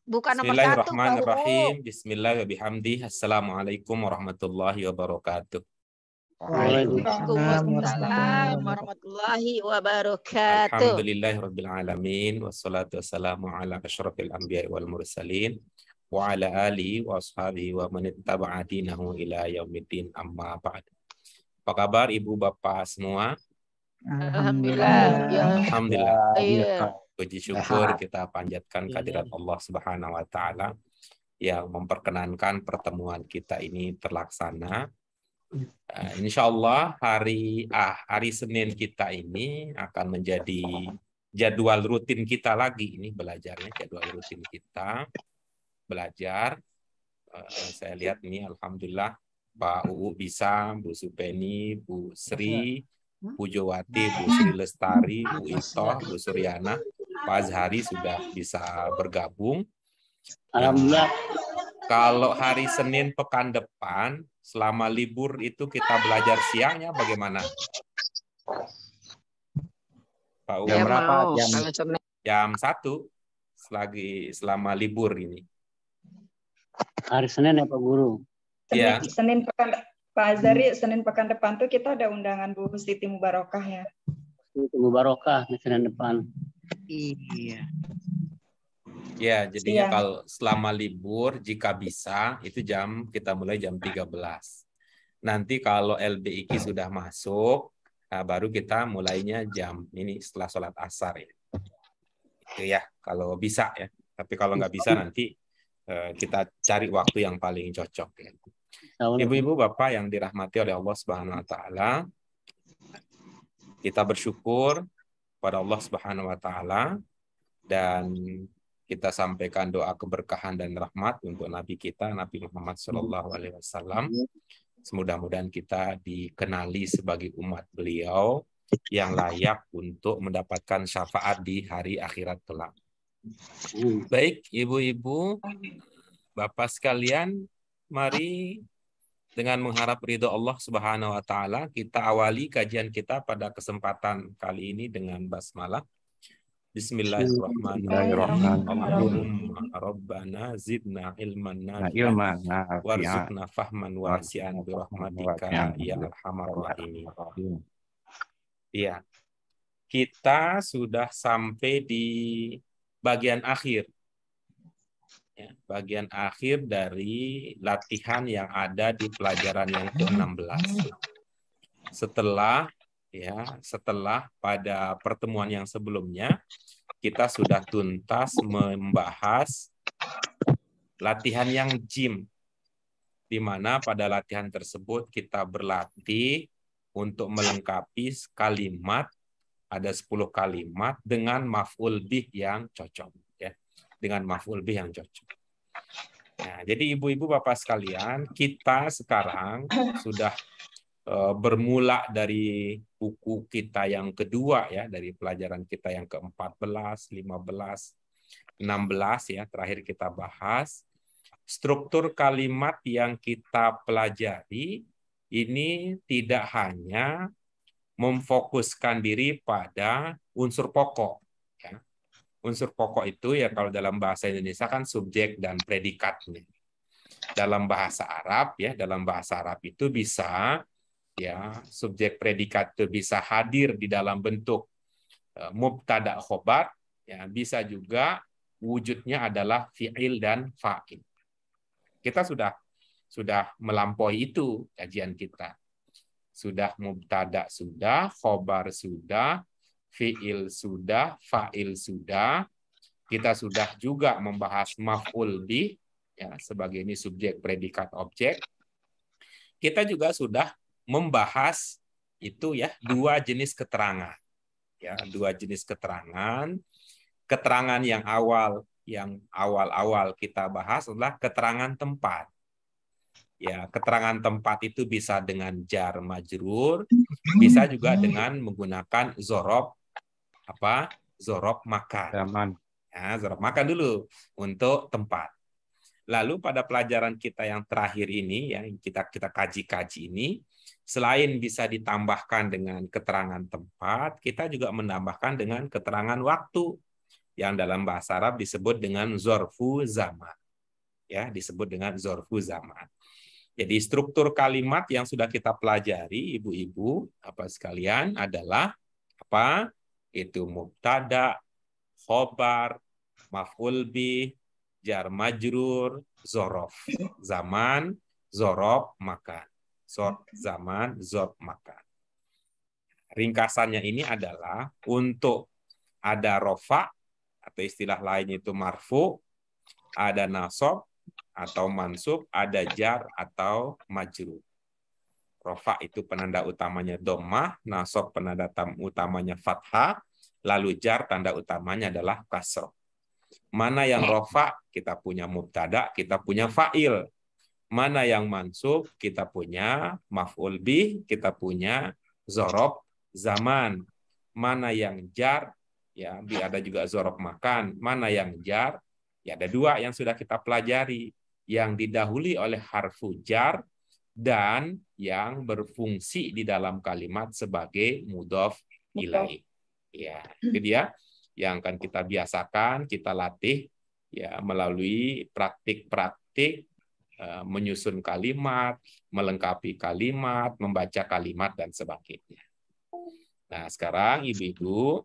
Bukan nomor 1, Pak Bismillahirrahmanirrahim. Bismillahirrahmanirrahim. Assalamualaikum warahmatullahi wabarakatuh. Waalaikumsalam warahmatullahi wabarakatuh. Alhamdulillahirabbil alamin wassalatu wassalamu ala asyrafil anbiya'i wal mursalin wa ala alihi wa ashabihi wa man ittaba'a dinahu ila yaumiddin amma ba'd. Apa kabar Ibu Bapak semua? Alhamdulillah. Alhamdulillah. Iya. Puji syukur kita panjatkan kehadirat Allah Subhanahu wa taala yang memperkenankan pertemuan kita ini terlaksana. Insya Allah hari Senin kita ini akan menjadi jadwal rutin kita lagi ini belajarnya, jadwal rutin kita belajar. Saya lihat ini alhamdulillah Pak UU bisa, Bu Supeni, Bu Sri, Bu Jowati, Bu Sri Lestari, Bu Itoh, Bu Suryana, Pak Azhari sudah bisa bergabung. Alhamdulillah. Kalau hari Senin pekan depan, selama libur itu kita belajar siangnya bagaimana? Pak U? Jam berapa? Jam 1 selama libur ini. Hari Senin ya Pak Guru? Iya. Senin pekan Pak Azhari, Senin pekan depan tuh kita ada undangan Bu Siti Mubarokah ya. Siti Mubarokah di Senin depan. Iya. Ya, jadinya kalau selama libur jika bisa itu kita mulai jam 13. Nanti kalau LBIQ sudah masuk, nah baru kita mulainya jam ini setelah sholat asar ya. Itu ya, kalau bisa ya. Tapi kalau nggak bisa nanti kita cari waktu yang paling cocok ya. Ibu-ibu, Bapak yang dirahmati oleh Allah Subhanahu wa taala, kita bersyukur pada Allah Subhanahu wa taala dan kita sampaikan doa keberkahan dan rahmat untuk Nabi kita, Nabi Muhammad SAW. Semudah-mudahan kita dikenali sebagai umat beliau yang layak untuk mendapatkan syafaat di hari akhirat kelak. Baik, ibu-ibu, Bapak sekalian, mari dengan mengharap ridho Allah Subhanahu wa taala, kita awali kajian kita pada kesempatan kali ini dengan basmalah. Bismillahirrahmanirrahim. Allahumma rabbana zidna ilman nafi'an warzuqna fahman wasi'an birahmatika ya arhamar rahimin. Iya. Kita sudah sampai di bagian akhir. Ya, bagian akhir dari latihan yang ada di pelajaran yang ke-16. Setelah pada pertemuan yang sebelumnya kita sudah tuntas membahas latihan yang jim, di mana pada latihan tersebut kita berlatih untuk melengkapi kalimat, ada 10 kalimat dengan maf'ul bih yang cocok ya, dengan maf'ul bih yang cocok. Nah, jadi ibu-ibu bapak sekalian, kita sekarang sudah bermula dari buku kita yang kedua ya, dari pelajaran kita yang ke-14, 15, 16 ya, terakhir kita bahas. Struktur kalimat yang kita pelajari ini tidak hanya memfokuskan diri pada unsur pokok ya. Unsur pokok itu ya kalau dalam bahasa Indonesia kan subjek dan predikatnya. Dalam bahasa Arab itu bisa ya, subjek predikat itu bisa hadir di dalam bentuk mubtada khobar, ya, bisa juga wujudnya adalah fi'il dan fa'il. Kita sudah melampaui itu kajian kita. Sudah mubtada sudah, khobar sudah, fi'il sudah, fa'il sudah. Kita sudah juga membahas maf'ul bih ya, sebagai ini subjek predikat objek. Kita juga sudah membahas itu ya, 2 jenis keterangan. Ya, 2 jenis keterangan. Keterangan yang awal kita bahas adalah keterangan tempat. Ya, keterangan tempat itu bisa dengan jar majrur, bisa juga dengan menggunakan zorob makan. Ya, zorob makan dulu untuk tempat. Lalu pada pelajaran kita yang terakhir ini ya, kita kaji ini, selain bisa ditambahkan dengan keterangan tempat, kita juga menambahkan dengan keterangan waktu. yang dalam bahasa Arab disebut dengan zorfu zaman. Ya, disebut dengan zorfu zaman. Jadi struktur kalimat yang sudah kita pelajari, ibu-ibu, apa sekalian, adalah apa? Itu mubtada, khobar, maf'ul bih, jar majrur, zorof. Zaman, zorof, makan. Zor, zaman, zorof, makan. Ringkasannya ini adalah untuk ada rofa, atau istilah lain itu marfu, ada nasab atau mansub, ada jar atau majrur. Rofa itu penanda utamanya dhammah, nasab penanda utamanya fathah, lalu jar tanda utamanya adalah kasrah. Mana yang rofa? Kita punya mubtada, kita punya fa'il. Mana yang mansub? Kita punya maf'ul bih, kita punya zorob zaman. Mana yang jar? Ya, ada juga zorob makan. Mana yang jar? Ya, ada dua yang sudah kita pelajari. Yang didahului oleh harfu jar dan yang berfungsi di dalam kalimat sebagai mudhof ilaih. Ya, itu dia yang akan kita biasakan, kita latih ya melalui praktik-praktik menyusun kalimat, melengkapi kalimat, membaca kalimat dan sebagainya. Nah, sekarang ibu-ibu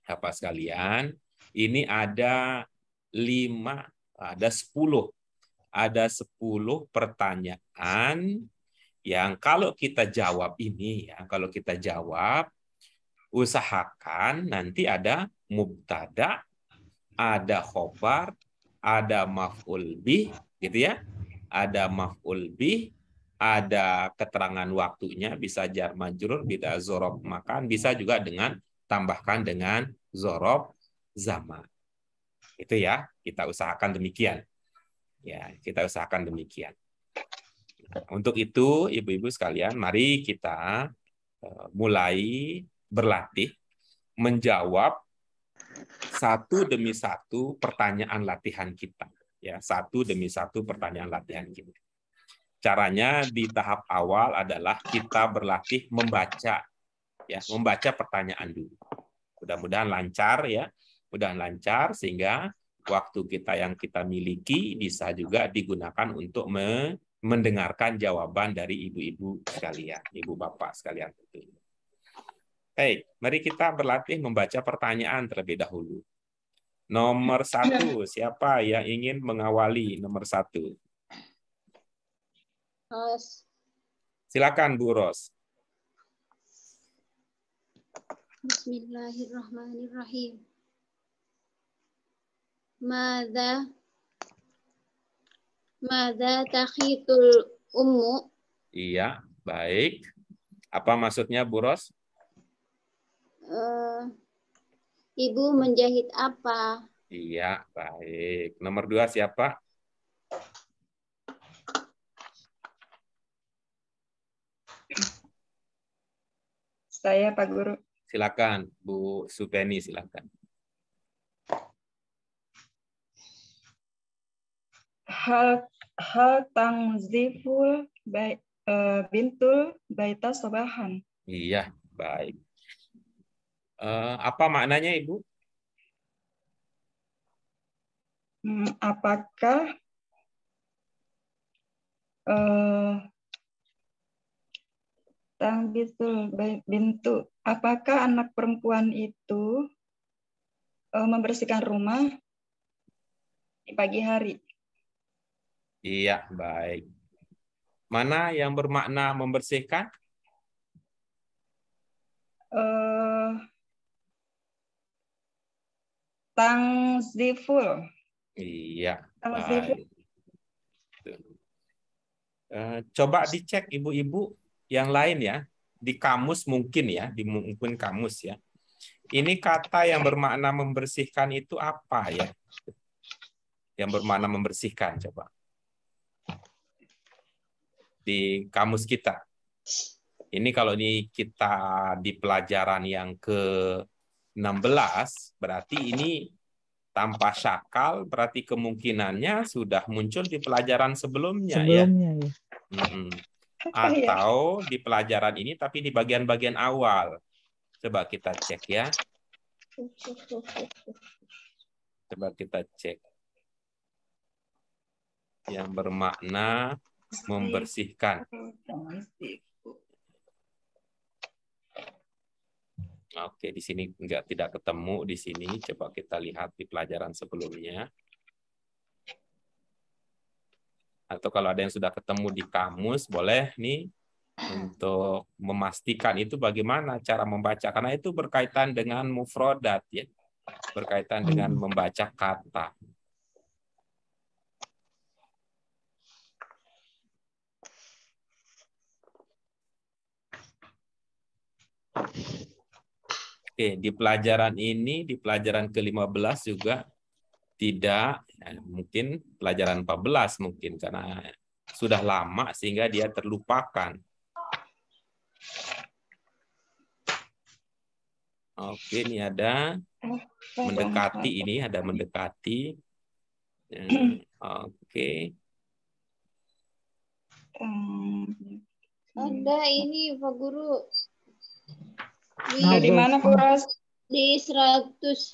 apa sekalian, ini ada 10 pertanyaan yang kalau kita jawab ini ya, kalau kita jawab usahakan nanti ada mubtada, ada khobar, ada maf'ul bih gitu ya. Ada maf'ul bih, ada keterangan waktunya, bisa jar majrur, bisa zorob makan, bisa juga dengan tambahkan dengan zorob zaman. Itu ya, kita usahakan demikian. Ya, kita usahakan demikian. Untuk itu, ibu-ibu sekalian, mari kita mulai berlatih menjawab satu demi satu pertanyaan latihan kita. Ya, satu demi satu pertanyaan latihan kita. Caranya di tahap awal adalah kita berlatih membaca, ya, membaca pertanyaan dulu. Mudah-mudahan lancar ya, mudah-mudahan lancar sehingga waktu kita yang kita miliki bisa juga digunakan untuk mendengarkan jawaban dari ibu-ibu sekalian, ibu bapak sekalian. Baik, mari kita berlatih membaca pertanyaan terlebih dahulu. Nomor 1, siapa yang ingin mengawali nomor 1? Ros. Silakan Bu Ros. Bismillahirrahmanirrahim. Mada takhitul ummu? Iya, baik. Apa maksudnya Bu Ros? Ibu menjahit apa? Iya, baik. Nomor 2 siapa? Saya, Pak Guru. Silakan, Bu Supeni, silakan. Hal tangziful bintul baita sobahan. Iya, baik. Apa maknanya, Ibu? Apakah tangbitul bintu, apakah anak perempuan itu membersihkan rumah di pagi hari? Iya, baik. Mana yang bermakna membersihkan? Tangziful. Iya, Tangziful. baik. Coba dicek ibu-ibu yang lain ya, di kamus mungkin ya, di mungkin kamus ya. Ini kata yang bermakna membersihkan itu apa ya? Yang bermakna membersihkan, coba. Di kamus kita. Ini kalau ini kita di pelajaran yang ke-16, berarti ini tanpa syakal, berarti kemungkinannya sudah muncul di pelajaran sebelumnya ya. Atau di pelajaran ini tapi di bagian-bagian awal. Coba kita cek ya. Coba kita cek. Yang bermakna membersihkan. Oke, di sini tidak ketemu di sini. Coba kita lihat di pelajaran sebelumnya. Atau kalau ada yang sudah ketemu di kamus, boleh nih untuk memastikan itu bagaimana cara membaca. Karena itu berkaitan dengan mufrodat, ya. Berkaitan dengan membaca kata. Oke, di pelajaran ini, di pelajaran ke-15 juga tidak, mungkin pelajaran 14 mungkin, karena sudah lama sehingga dia terlupakan. Oke, ini ada mendekati, ini ada mendekati. Oke. Ada ini Pak Guru. Dari mana, Bu Ros? Di 153.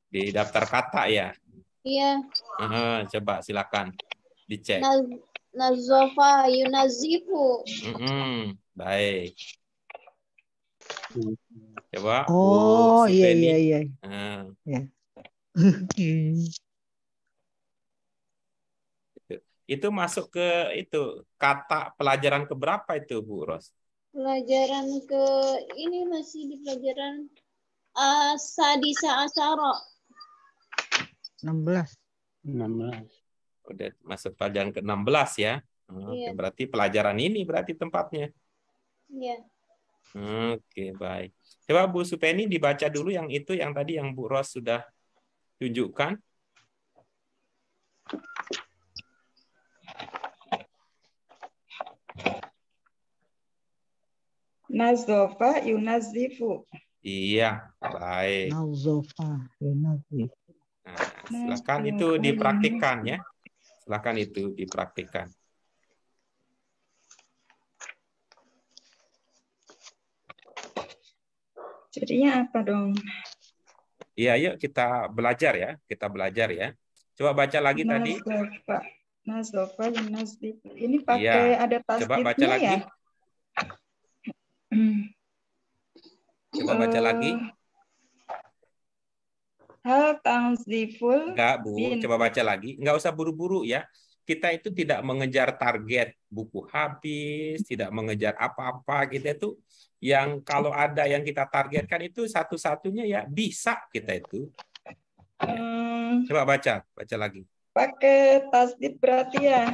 Di daftar kata ya? Iya. Coba silakan dicek. Nazofa yunazifu. Baik. Coba. Oh, iya. Ya. Itu masuk ke itu kata pelajaran keberapa itu, Bu Ros? Pelajaran ke ini masih di pelajaran Sadisa Asyara. 16. Udah masuk pelajaran ke-16 ya. Iya. Berarti pelajaran ini berarti tempatnya. Iya. Oke, baik. Coba Bu Supeni dibaca dulu yang itu yang tadi yang Bu Ros sudah tunjukkan. Nazofa yunazifu. Iya, baik. Nazofa yunazifu. Nah, silakan itu dipraktikkan ya. Silakan itu dipraktikkan. Jadinya apa dong? Iya, yuk kita belajar ya. Kita belajar ya. Coba baca lagi tadi. Nazofa yunazifu. Ini pakai ada Coba baca tasdidnya lagi. ya? Coba baca lagi. Hal tanziful. Enggak, Bu. Coba baca lagi. Enggak usah buru-buru ya. Kita itu tidak mengejar target buku habis, tidak mengejar apa-apa. Kita itu yang kalau ada yang kita targetkan itu satu-satunya ya bisa kita itu. Ya. Coba baca lagi. Pakai tasdid berarti ya?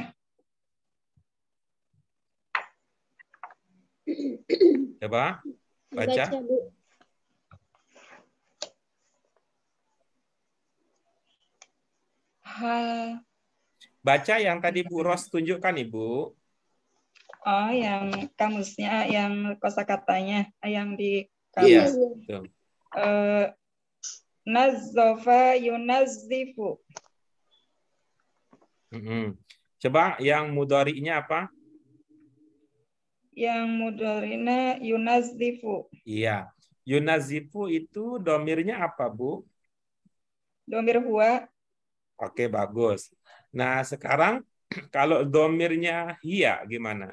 Coba baca. Bu. Baca yang tadi Bu Ros tunjukkan, Ibu. Oh, yang kamusnya, yang kosakatanya, yang di kamus. Iya. Nazofa yunazifu. Coba yang mudhari'nya apa? Yang mudhari'nya yunazifu. Iya. Yunazifu itu domirnya apa, Bu? Domir huwa. Oke, bagus. Nah, sekarang kalau domirnya hiya gimana?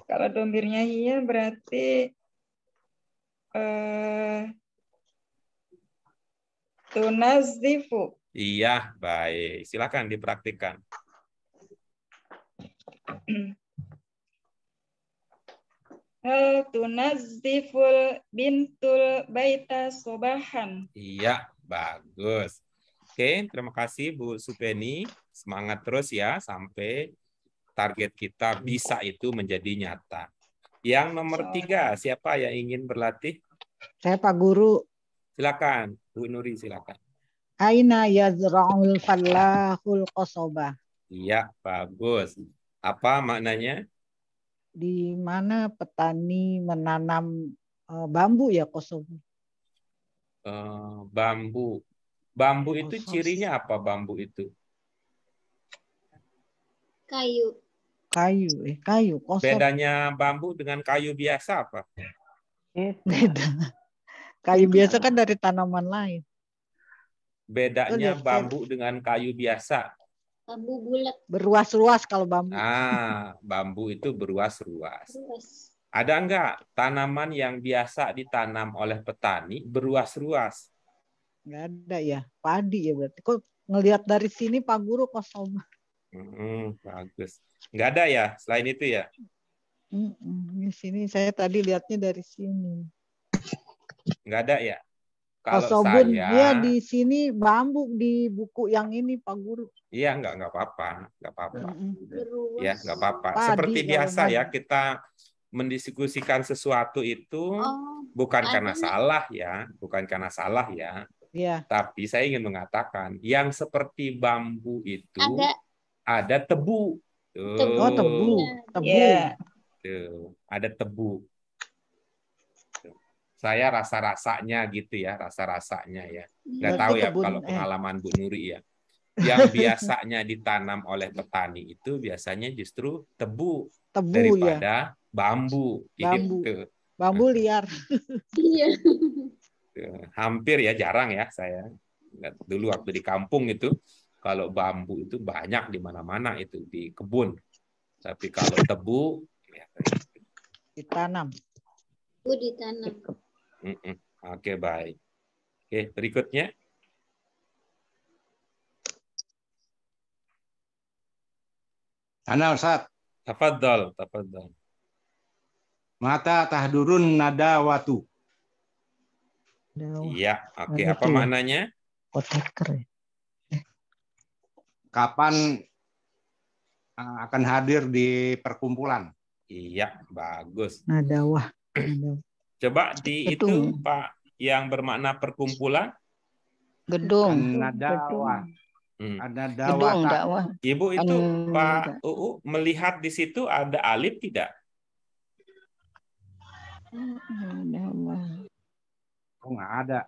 Kalau domirnya hiya berarti tunazifu. Iya, baik. Silakan dipraktikkan. Tunaziful bintul baita sobahan. Iya, bagus. Oke, terima kasih Bu Supeni. Semangat terus ya sampai target kita bisa itu menjadi nyata. Yang nomor 3, siapa yang ingin berlatih? Saya Pak Guru. Silakan, Bu Nuri, silakan. Aina yazra'ul fallahul qasobah. Iya, bagus. Apa maknanya? Di mana petani menanam bambu ya qasobah? Bambu. Bambu itu cirinya apa bambu itu? Kayu. Kayu, kosob. Bedanya bambu dengan kayu biasa apa? Beda. Kayu biasa kan dari tanaman lain. Bedanya lihat, bambu dengan kayu biasa. Bambu bulat. Beruas-ruas kalau bambu. Bambu itu beruas-ruas. Terus. Ada enggak tanaman yang biasa ditanam oleh petani beruas-ruas? Nggak ada ya. Padi ya berarti. Kok ngelihat dari sini Pak Guru kosoba. Bagus. Nggak ada ya selain itu ya? Di sini saya tadi lihatnya dari sini. Nggak ada ya? Kalau Kosobun saya, ya di sini bambu di buku yang ini Pak Guru. iya nggak apa-apa, nggak apa-apa. Beruas. Ya nggak apa-apa. Padi Seperti kalau biasa nggak- ya kita mendiskusikan sesuatu itu bukan karena ada. salah ya, bukan karena salah ya. Ya. Tapi saya ingin mengatakan yang seperti bambu itu Ada ada tebu. Tuh. Oh tebu. Tebu. Ya. Tuh, ada tebu. Saya rasa-rasanya gitu ya, rasa-rasanya ya. Nggak Berarti tahu ya kebun, kalau pengalaman Bu Nuri ya. Yang biasanya ditanam oleh petani itu biasanya justru tebu Tebu ya. daripada bambu. Bambu. Gitu. Bambu liar. Iya. Hampir ya, jarang ya saya. Dulu waktu di kampung itu, kalau bambu itu banyak di mana-mana itu di kebun. Tapi kalau tebu, Ditanam. Bu ditanam. Oke, baik. Oke, berikutnya. Ana Ustaz. Tafadhol. Mata tahdurun nada watu. Iya, oke. Nah, Apa itu ya. maknanya? Koteker. Kapan akan hadir di perkumpulan? Iya, bagus. Nadawah. Coba di itu Pak yang bermakna perkumpulan. Gedung. Nadawah. Gedung dakwah. Ibu itu Pak UU melihat di situ ada alif tidak? Oh, nggak ada.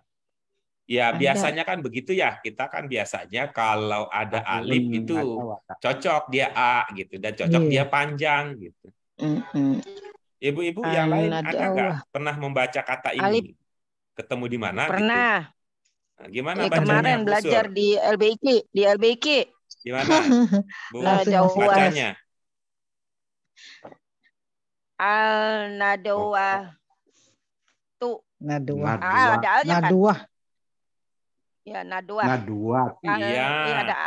Ya, Ada. biasanya kan begitu ya. Kita kan biasanya kalau ada alif itu cocok dia A gitu dan cocok dia panjang gitu. Ibu-ibu yang lain ada nggak pernah membaca kata ini? Alif. Ketemu di mana? Pernah. Gitu? Nah, gimana bacanya? Kemarin Bu belajar Sur? di LBIK. Gimana? Bu, bacanya. Al-Nadawah. Nadawah. Ada alnya kan? Nadawah. Ya, Nadawah. Nadawah. Iya,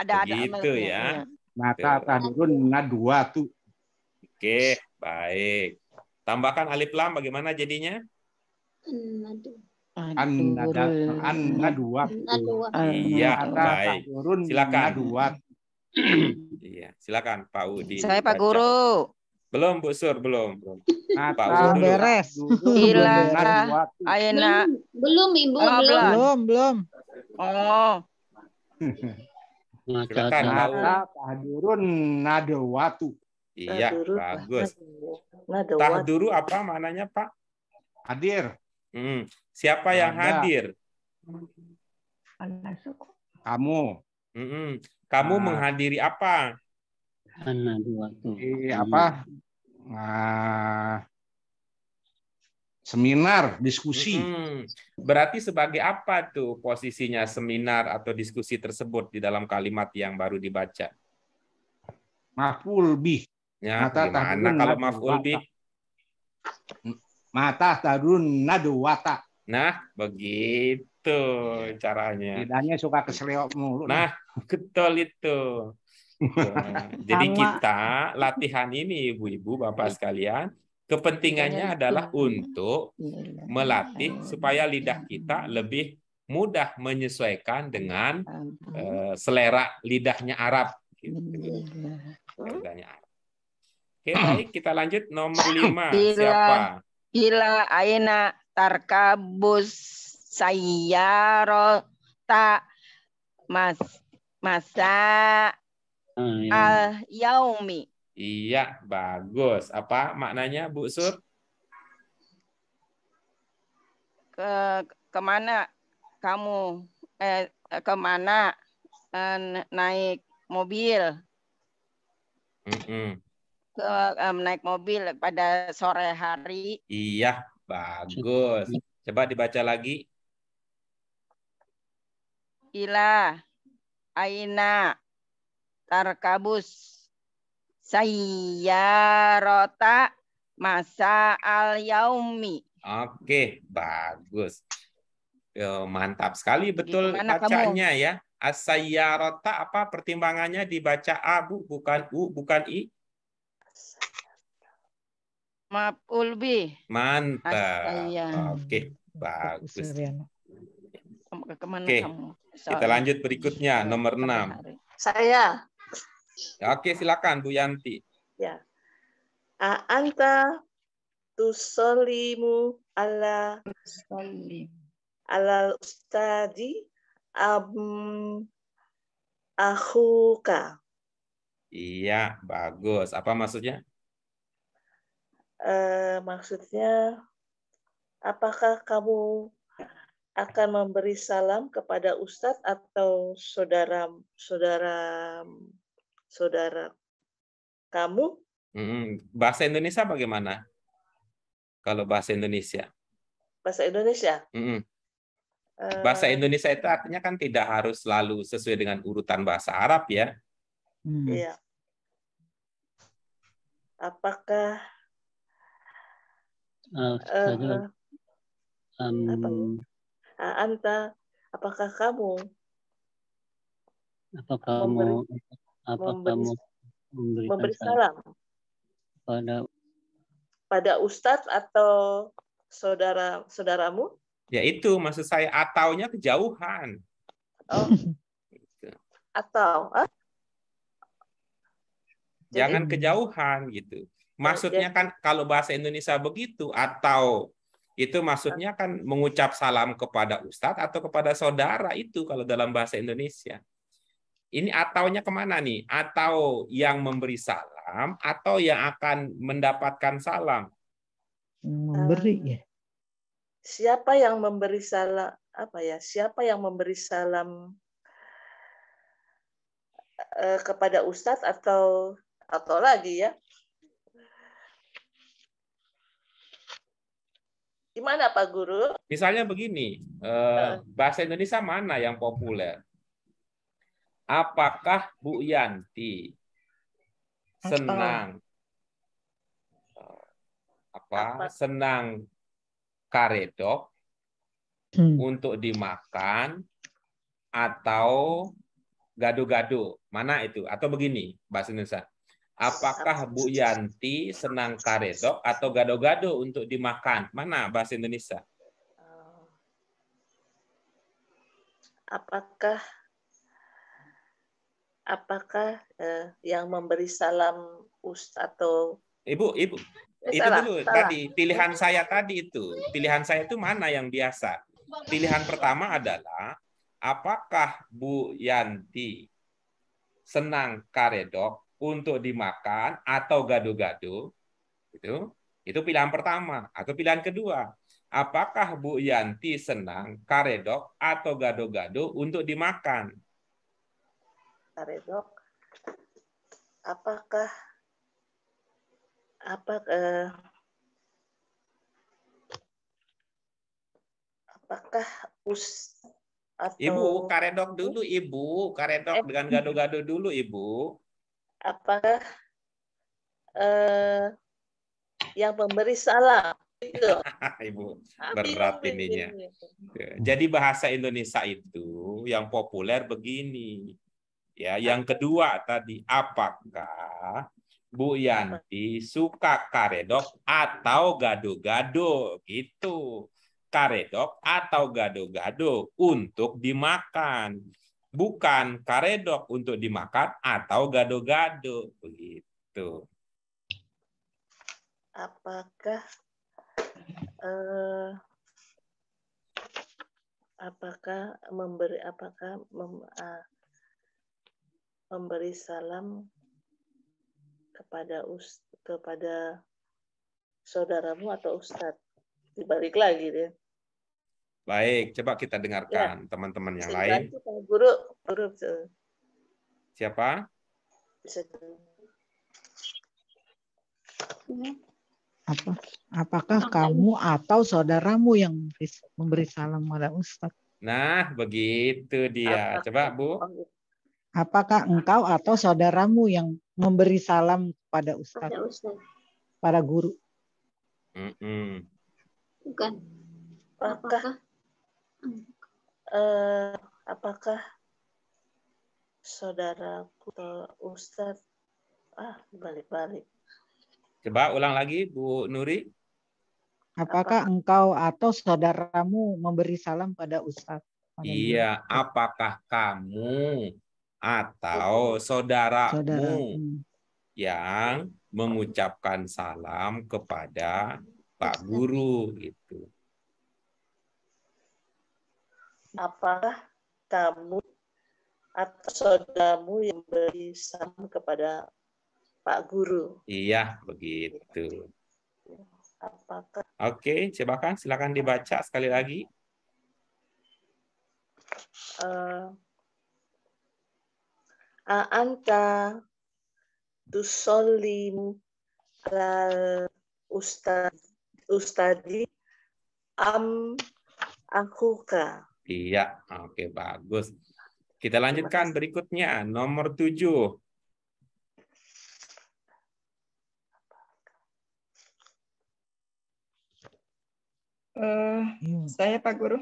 ada begitu ya. Mata tahdurun nadwatu. Oke, baik. Tambahkan alif lam bagaimana jadinya? An-nadwah. Iya, baik. Silakan. Nadwat. Iya, silakan Pak Udi. Saya Pak Guru. Belum Bu Sur, belum. Pak Belum Udi dulu. beres. Ayeuna. Belum Ibu, Belum. Oh. Silakan Pak Udi. Mata tahdurun nadwatu. Iya, bagus. Tahduru apa maknanya Pak? Hadir. Siapa yang hadir? Kamu. Kamu menghadiri apa? Seminar, diskusi. Berarti sebagai apa tuh posisinya seminar atau diskusi tersebut di dalam kalimat yang baru dibaca? Maf'ul bih. Ya, gimana kalau maf'ul bih? Mata tahdurun nadwata. Nah, begitu caranya. Lidahnya suka keseleo mulu. Nah, betul itu. Jadi kita latihan ini ibu-ibu, bapak sekalian, kepentingannya adalah untuk melatih supaya lidah kita lebih mudah menyesuaikan dengan selera lidahnya Arab. Lidahnya Arab. Oke, baik, kita lanjut nomor 5. Siapa? Ila aina tarkabus sayyarata masa al yaumi. Iya, bagus. Apa maknanya Bu Sur? Kemana kamu kemana naik mobil? naik mobil pada sore hari. Iya, bagus. Coba dibaca lagi. Ila aina tarkabus sayyarota masa al yaumi. Oke, bagus. Mantap sekali, betul Gimana bacanya ya. As-sayyarata apa pertimbangannya dibaca A, Bu, bukan U, bukan I? Maf'ul bih. Mantap. As-sayya. Oke, bagus. Kemana Oke, kamu? kita lanjut berikutnya, nomor 6. Saya. Oke, silakan Bu Yanti. Ya. Anta tusolimu ala ustadi akhuka. Iya, bagus. Apa maksudnya? Maksudnya, apakah kamu akan memberi salam kepada ustadz atau saudara kamu? Bahasa Indonesia bagaimana? Kalau bahasa Indonesia? Bahasa Indonesia? Bahasa Indonesia itu artinya kan tidak harus selalu sesuai dengan urutan bahasa Arab ya. Iya. Apakah Anta, apakah kamu memberi salam pada ustadz atau saudaramu? Ya itu maksud saya, ataunya kejauhan. Oh. Atau jangan kejauhan gitu. Maksudnya kan kalau bahasa Indonesia begitu, atau itu maksudnya kan mengucap salam kepada ustadz atau kepada saudara, itu kalau dalam bahasa Indonesia. Ini ataunya kemana nih? Atau yang memberi salam atau yang akan mendapatkan salam? Memberi ya. Siapa yang memberi salam? Apa ya? Siapa yang memberi salam kepada ustadz atau lagi ya? Gimana Pak Guru? Misalnya begini, bahasa Indonesia mana yang populer? Apakah Bu Yanti senang senang karedok untuk dimakan atau gado-gado? Mana itu? Atau begini bahasa Indonesia. Apakah Bu Yanti senang karedok atau gado-gado untuk dimakan? Mana bahasa Indonesia? Apakah yang memberi salam atau Ibu itu dulu tadi pilihan saya itu mana yang biasa? Pilihan pertama adalah apakah Bu Yanti senang karedok untuk dimakan atau gado-gado? Itu pilihan pertama. Atau pilihan kedua, apakah Bu Yanti senang karedok atau gado-gado untuk dimakan? Karedok. Apakah atau Ibu karedok dulu, Ibu karedok dengan gado-gado dulu, Ibu. Apakah yang memberi salam itu? Ibu berat ininya. Jadi bahasa Indonesia itu yang populer begini. Ya, yang kedua tadi, apakah Bu Yanti suka karedok atau gado-gado? Gitu. Karedok atau gado-gado untuk dimakan. Bukan karedok untuk dimakan atau gado-gado. Begitu. Apakah memberi salam kepada saudaramu atau ustadz? Dibalik lagi deh. Baik, coba kita dengarkan teman-teman yang lain. Guru. Siapa? Apakah kamu atau saudaramu yang memberi salam pada Ustadz? Nah, begitu dia. Coba, Bu. Apakah engkau atau saudaramu yang memberi salam pada Ustadz? Pada Ustaz. Pada guru? Bukan. Apakah saudaraku atau Ustadz? Balik-balik. Coba ulang lagi, Bu Nuri. Apakah engkau atau saudaramu memberi salam pada Ustadz? Iya, apakah kamu atau saudaramu yang mengucapkan salam kepada Pak Guru gitu. Apakah kamu atau saudaramu yang memberi salam kepada Pak Guru? Iya, begitu. Apakah? Oke, silakan dibaca sekali lagi. Anta tusollim al ustadi am akhuka. Iya, oke, bagus. Kita lanjutkan berikutnya, nomor 7. Saya Pak Guru.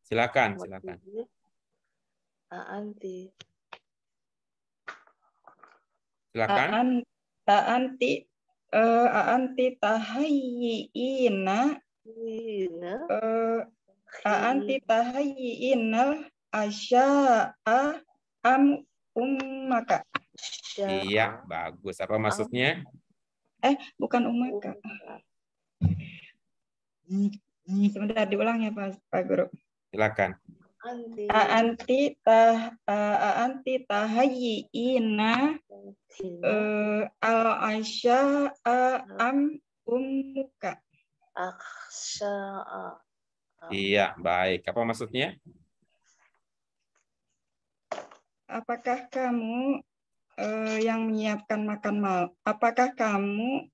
Silakan. Anti. Silakan. Anti tahayyiina anti tahayyiinal asya'a am ummaka. Iya, bagus. Apa maksudnya? Bukan ummaka. Sebentar diulang ya Pak Guru. Silakan. Anti tahayyiina al asya'a am ummuka. Aksya'a. Iya, baik. Apa maksudnya? Apakah kamu yang menyiapkan makan malam? Apakah kamu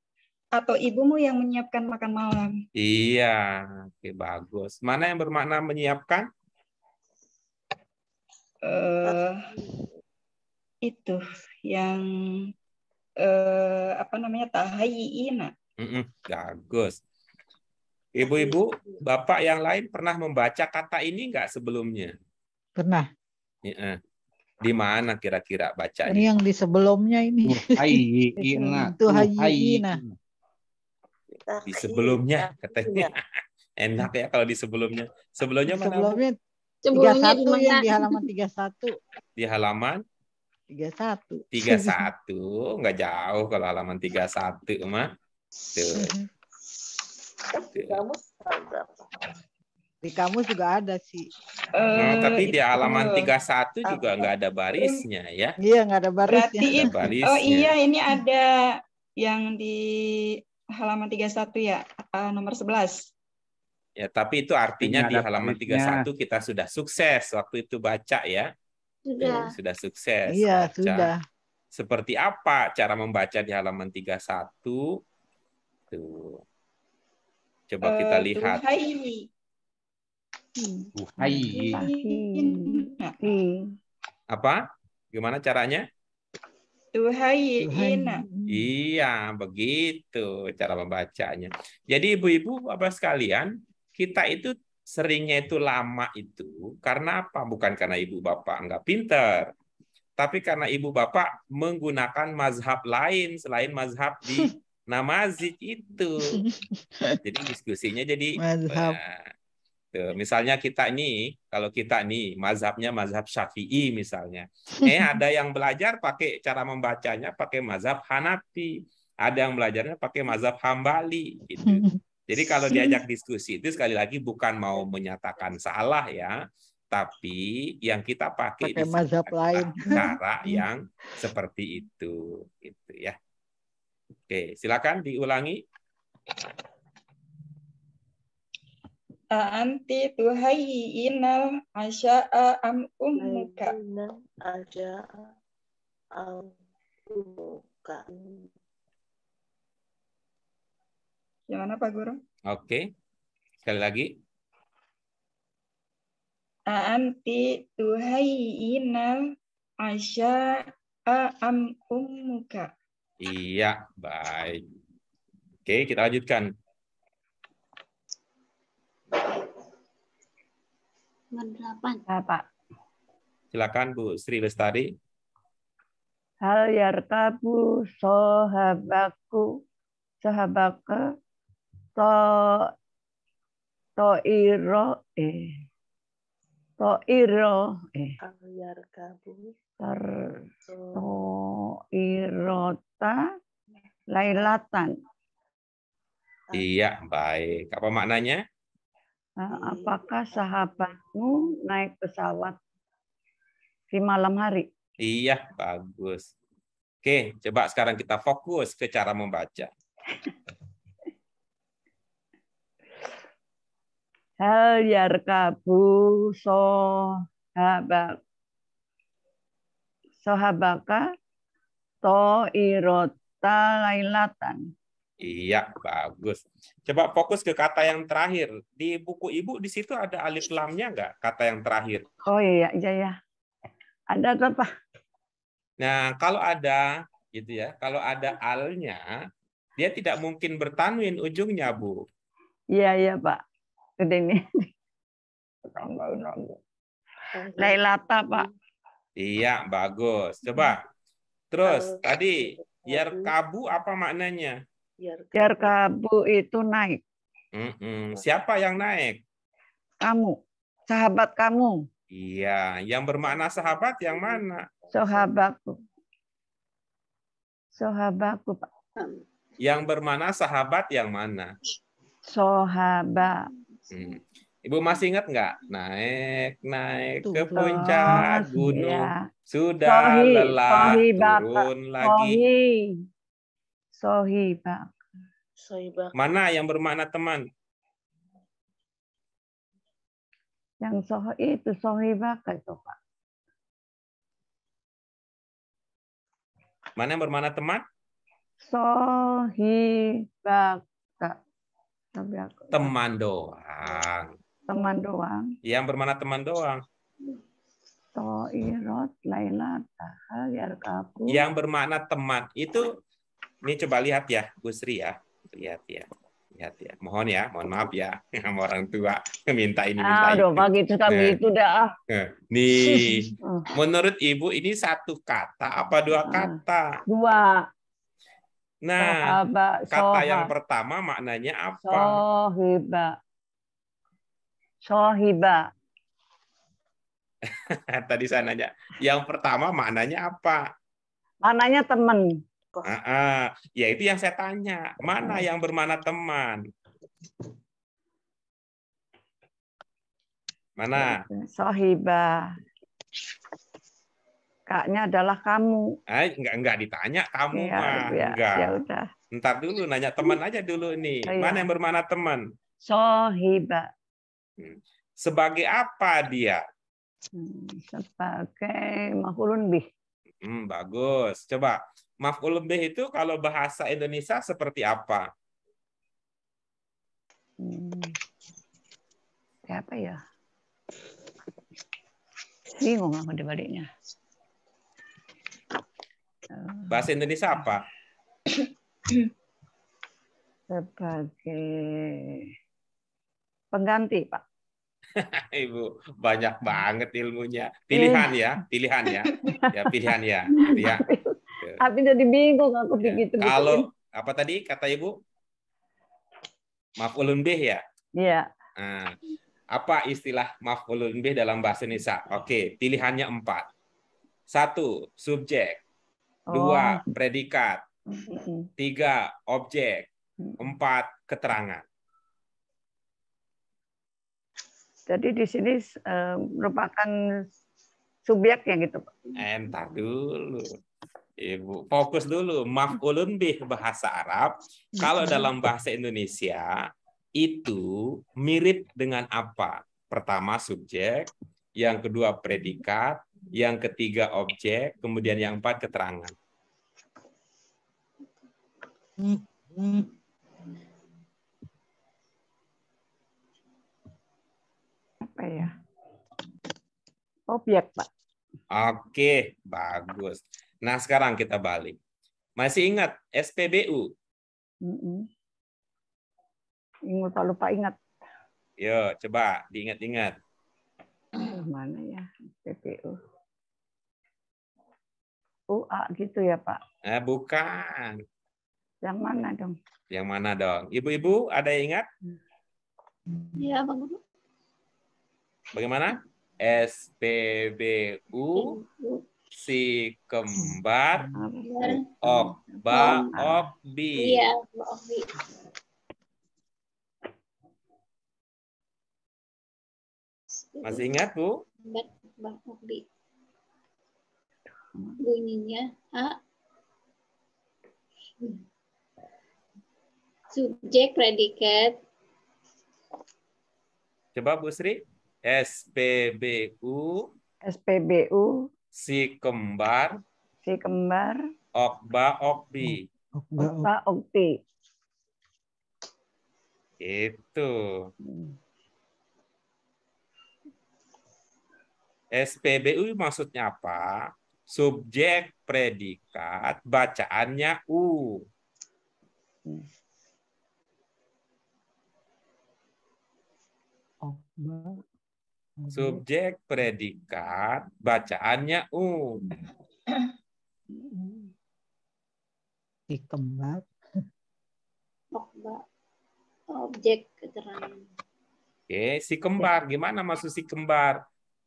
atau ibumu yang menyiapkan makan malam? Iya, oke, bagus. Mana yang bermakna menyiapkan? Itu yang tahayyiina. Bagus. Ibu-ibu, bapak yang lain pernah membaca kata ini nggak sebelumnya? Pernah. Di mana kira-kira bacanya? Ini yang di sebelumnya ini. Tuhayyiina. Di sebelumnya katanya. Enak ya kalau di sebelumnya. Sebelumnya mana? Sebelumnya 31 yang di halaman 31. Di halaman 31. 31, nggak jauh kalau halaman 31 mah. Tuh. Di kamus juga ada sih. Tapi di halaman 31 juga nggak ada barisnya ya. Iya, nggak ada barisnya. Oh iya, ini ada yang di halaman 31 ya, nomor 11. Ya, tapi itu artinya di halaman 31 kita sudah sukses waktu itu baca ya. Sudah sukses. Iya, baca. sudah. Seperti apa cara membaca di halaman 31? Tuh. Coba kita lihat. Apa? Gimana caranya? Tuhayyiina. Iya, begitu cara membacanya. Jadi ibu-ibu, Bapak sekalian, kita itu seringnya itu lama itu karena apa? Bukan karena ibu bapak nggak pinter, tapi karena ibu bapak menggunakan mazhab lain selain mazhab di namazid itu. Jadi diskusinya jadi mazhab. Misalnya kalau kita nih mazhabnya mazhab Syafi'i misalnya. Ada yang belajar pakai cara membacanya pakai mazhab Hanafi, ada yang belajarnya pakai mazhab Hambali gitu. Jadi kalau diajak diskusi itu sekali lagi bukan mau menyatakan salah ya, tapi yang kita pakai mazhab lain cara yang seperti itu gitu ya. Oke, silakan diulangi. Anti tuhayyiinal asya'a am ummuka. Gimana Pak Guru? Oke. Sekali lagi. Anti tuhayyinal asya'a am ummuka. Iya, baik. Oke, kita lanjutkan. Nomor 8. Nah, Pak. Silakan Bu Sri Lestari. Hal yarkabu sahabaka toiro Al-yarkabu. toirota lailatan. Iya, baik. Apa maknanya? Apakah sahabatmu naik pesawat di malam hari? Iya, bagus. Oke, coba sekarang kita fokus ke cara membaca. Hal yarkabu sahabaka toirota lailatan. Iya, bagus. Coba fokus ke kata yang terakhir. Di buku Ibu di situ ada alif lamnya nggak? Kata yang terakhir. Oh iya, iya. Ada apa? Nah, kalau ada gitu ya, kalau ada alnya, dia tidak mungkin bertanwin ujungnya, Bu. Iya, Pak. Gede nih. Lailata, Pak. Iya, bagus. Coba. Terus tadi yarkabu apa maknanya? Yarkabu itu naik. Siapa yang naik? Kamu. Sahabat kamu. Iya, yang bermakna sahabat yang mana? Sahabatku. Sahabatku, Pak. Yang bermakna sahabat yang mana? Sahabat. Ibu masih ingat nggak? Naik ke puncak gunung. Ya. Sudah lelah, turun lagi. Sohibak. Mana yang bermakna teman? Yang itu sohibak itu, Pak. Mana yang bermakna teman? Sohibak. Teman doang. Teman doang. Yang bermakna teman doang. Toirot lailata yarkabu. Yang bermakna teman itu, ini coba lihat ya, Bu Sri ya. Lihat ya. Mohon maaf ya, sama orang tua minta ini minta itu. Aduh, begitu kami itu dah. Nih, menurut Ibu ini satu kata apa dua kata? Dua. Nah, kata yang pertama maknanya apa? Sohiba. Tadi saya nanya, yang pertama maknanya apa? Maknanya teman. Ya itu yang saya tanya. Mana yang bermakna teman? Mana? Sohiba. Kaknya adalah kamu. Enggak ditanya kamu mah. Enggak. Ya udah. Ntar dulu nanya teman aja dulu nih. Mana yang bermakna teman? Sohiba. Sebagai apa dia? Sebagai maf'ulun bih. Bagus. Coba maf'ulun bih itu kalau bahasa Indonesia seperti apa? Apa ya? Bingung aku dibaliknya. Bahasa Indonesia apa? Sebagai pengganti, Pak. Ibu banyak banget ilmunya. Pilihan ya. Ya pilihan ya. Gitu ya. Tapi jadi bingung aku begitu. Kalau apa tadi kata Ibu? Maf'ulun bih ya? Iya. Nah, apa istilah maf'ulun bih dalam bahasa Indonesia? Oke, pilihannya 4. 1, subjek. 2, predikat. 3, objek. 4, keterangan. Jadi di sini merupakan subjeknya gitu, Pak. Entar dulu. Ibu, fokus dulu. Maf'ulun bih bahasa Arab, kalau dalam bahasa Indonesia itu mirip dengan apa? Pertama subjek, yang kedua predikat, yang ketiga objek, kemudian yang 4 keterangan. 1, ya? Objek, Pak. Oke, bagus. Nah, sekarang kita balik. Masih ingat SPBU? Lupa ingat. Yo, coba diingat-ingat. Mana ya? PPU. UA gitu ya, Pak? Bukan. Yang mana dong? Yang mana dong? Ibu-ibu ada yang ingat? Ya, Pak Guru. Bagaimana? SPBU, si kembar, Okba, Okbi. Iya, Mbak Okbi. Masih ingat, Bu? Mbak Okbi. Bunyinya A. Subjek, predikat. Coba Bu Sri. SPBU, si kembar, Okba, Okbi. Okba, Okbi. Itu. SPBU maksudnya apa? Subjek, predikat, bacaannya U. Subjek, predikat, bacaannya U. Si kembar. Objek keterangan. Oke, si kembar. Gimana maksud si kembar?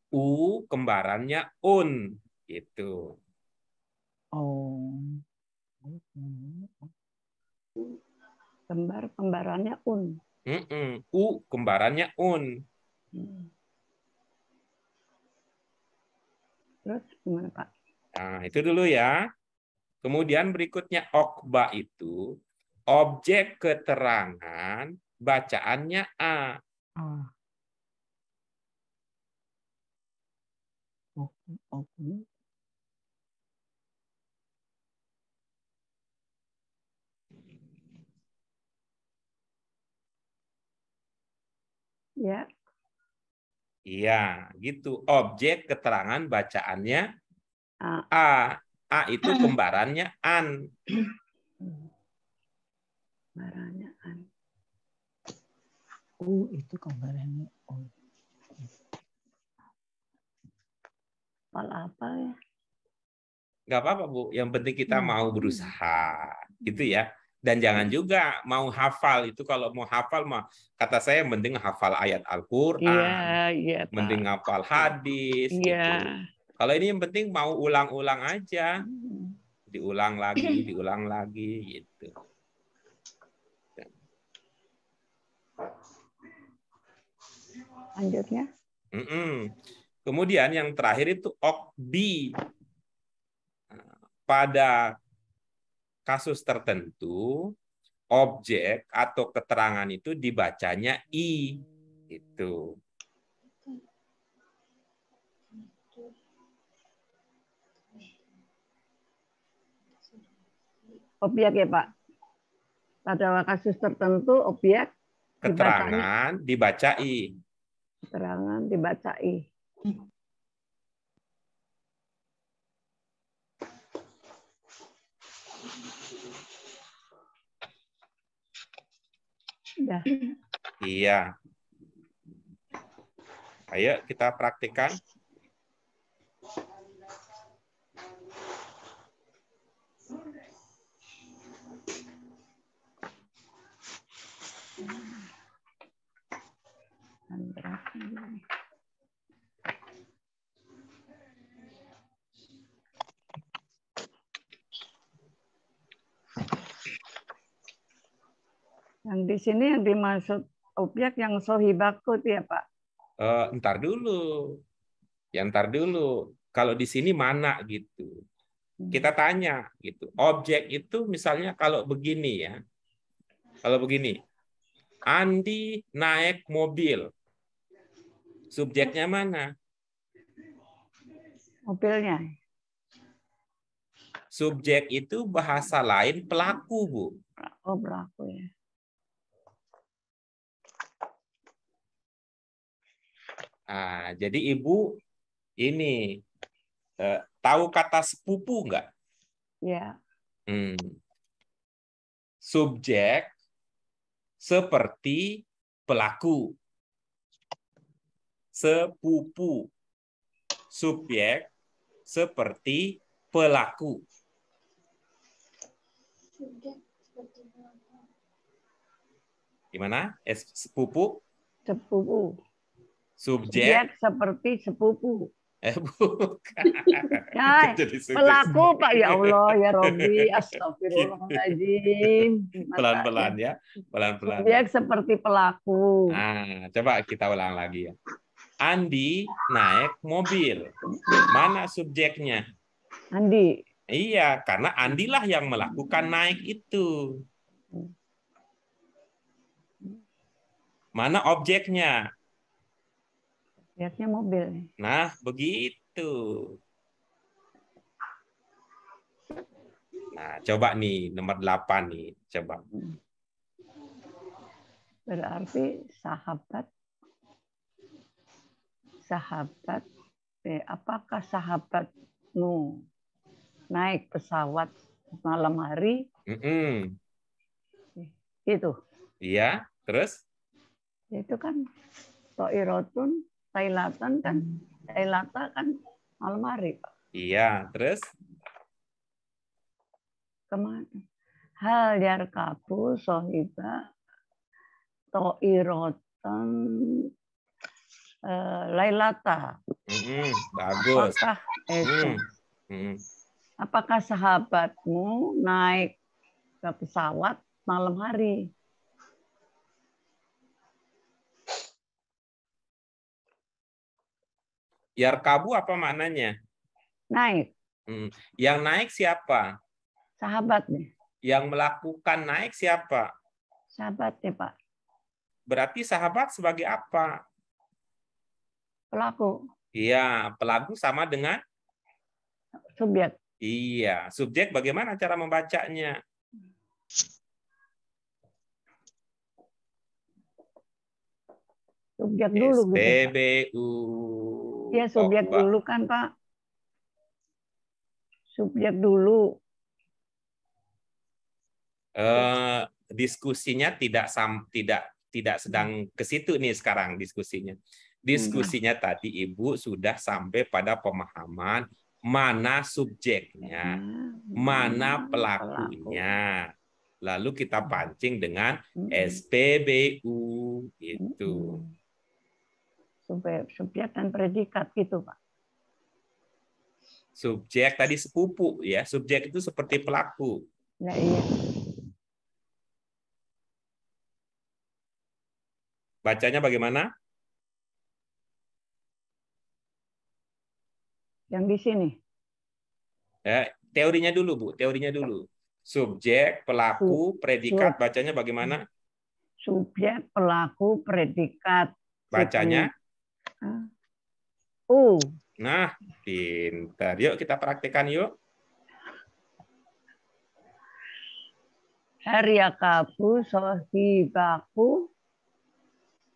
U, kembarannya Un. Gitu. Oh. Kembar, kembarannya Un. U, kembarannya Un. Terus gimana, Pak? Nah, itu dulu ya. Kemudian berikutnya Okba itu objek keterangan bacaannya A. Ya. Iya, gitu. Objek keterangan bacaannya A. A itu kembarannya An. Kembarannya An. U itu kembarannya U. Apa ya? Nggak apa-apa, Bu. Yang penting kita mau berusaha. Gitu ya. Dan jangan juga mau hafal. Itu kalau mau hafal, kata saya yang penting hafal ayat Al-Quran. Iya, Pak. Mending hafal hadis. Iya. Gitu. Kalau ini yang penting mau ulang-ulang aja. Diulang lagi, gitu. Lanjutnya. Kemudian yang terakhir itu Okbi. Pada kasus tertentu, objek atau keterangan itu dibacanya I. Itu. Objek ya, Pak? Pada kasus tertentu, objek keterangan dibacai. Keterangan dibacai. Udah. Iya. Ayo kita praktikkan. Yang di sini yang dimaksud objek yang sohibakut ya, Pak? Ntar dulu. Ya ntar dulu. Kalau di sini mana gitu. Kita tanya gitu. Objek itu misalnya kalau begini ya. Kalau begini. Andi naik mobil. Subjeknya mana? Mobilnya. Subjek itu bahasa lain pelaku, Bu. Oh, pelaku ya. Jadi Ibu ini tahu kata sepupu nggak? Ya. Subjek seperti pelaku. Sepupu. Subjek seperti pelaku. Gimana? Sepupu? Sepupu. Subjek seperti sepupu. Bukan. Ya, pelaku Pak, ya Allah ya Robbi, astagfirullahaladzim. Pelan-pelan ya, pelan-pelan. Subjek seperti pelaku. Coba kita ulang lagi ya. Andi naik mobil. Mana subjeknya? Andi. Iya, karena Andilah yang melakukan naik itu. Mana objeknya? Objeknya mobil. Nah, begitu. Nah, coba nih nomor 8 nih, coba. Berarti sahabat. Apakah sahabatmu naik pesawat malam hari? Itu. Iya, terus? Itu kan Toirotun, Tailatan kan, Tailata kan malam hari, Pak. Iya, terus? Kemana? Hal yarkabu sohiba Toirotun Lailata. Bagus. Apakah sahabatmu naik ke pesawat malam hari? Yarkabu apa maknanya? Naik. Yang naik siapa? Sahabatnya. Yang melakukan naik siapa? Sahabatnya, Pak. Berarti sahabat sebagai apa? Pelaku. Iya, pelaku sama dengan? Subjek. Iya, subjek bagaimana cara membacanya? Subjek dulu. SPBU. Ya, subjek dulu kan, Pak. Subjek dulu. Diskusinya tidak sedang ke situ nih sekarang diskusinya. Diskusinya tadi Ibu sudah sampai pada pemahaman mana subjeknya, mana pelakunya. Lalu kita pancing dengan SPBU itu. Subjek dan predikat gitu, Pak. Subjek tadi sepupu ya, subjek itu seperti pelaku. Ya, iya. Bacanya bagaimana? Yang di sini. Teorinya dulu, Bu. Teorinya dulu. Subjek, pelaku, predikat, bacanya bagaimana? Subjek, pelaku, predikat. Bacanya? Nah, pintar. Yuk kita praktekkan yuk. Haryakabu sohibaku.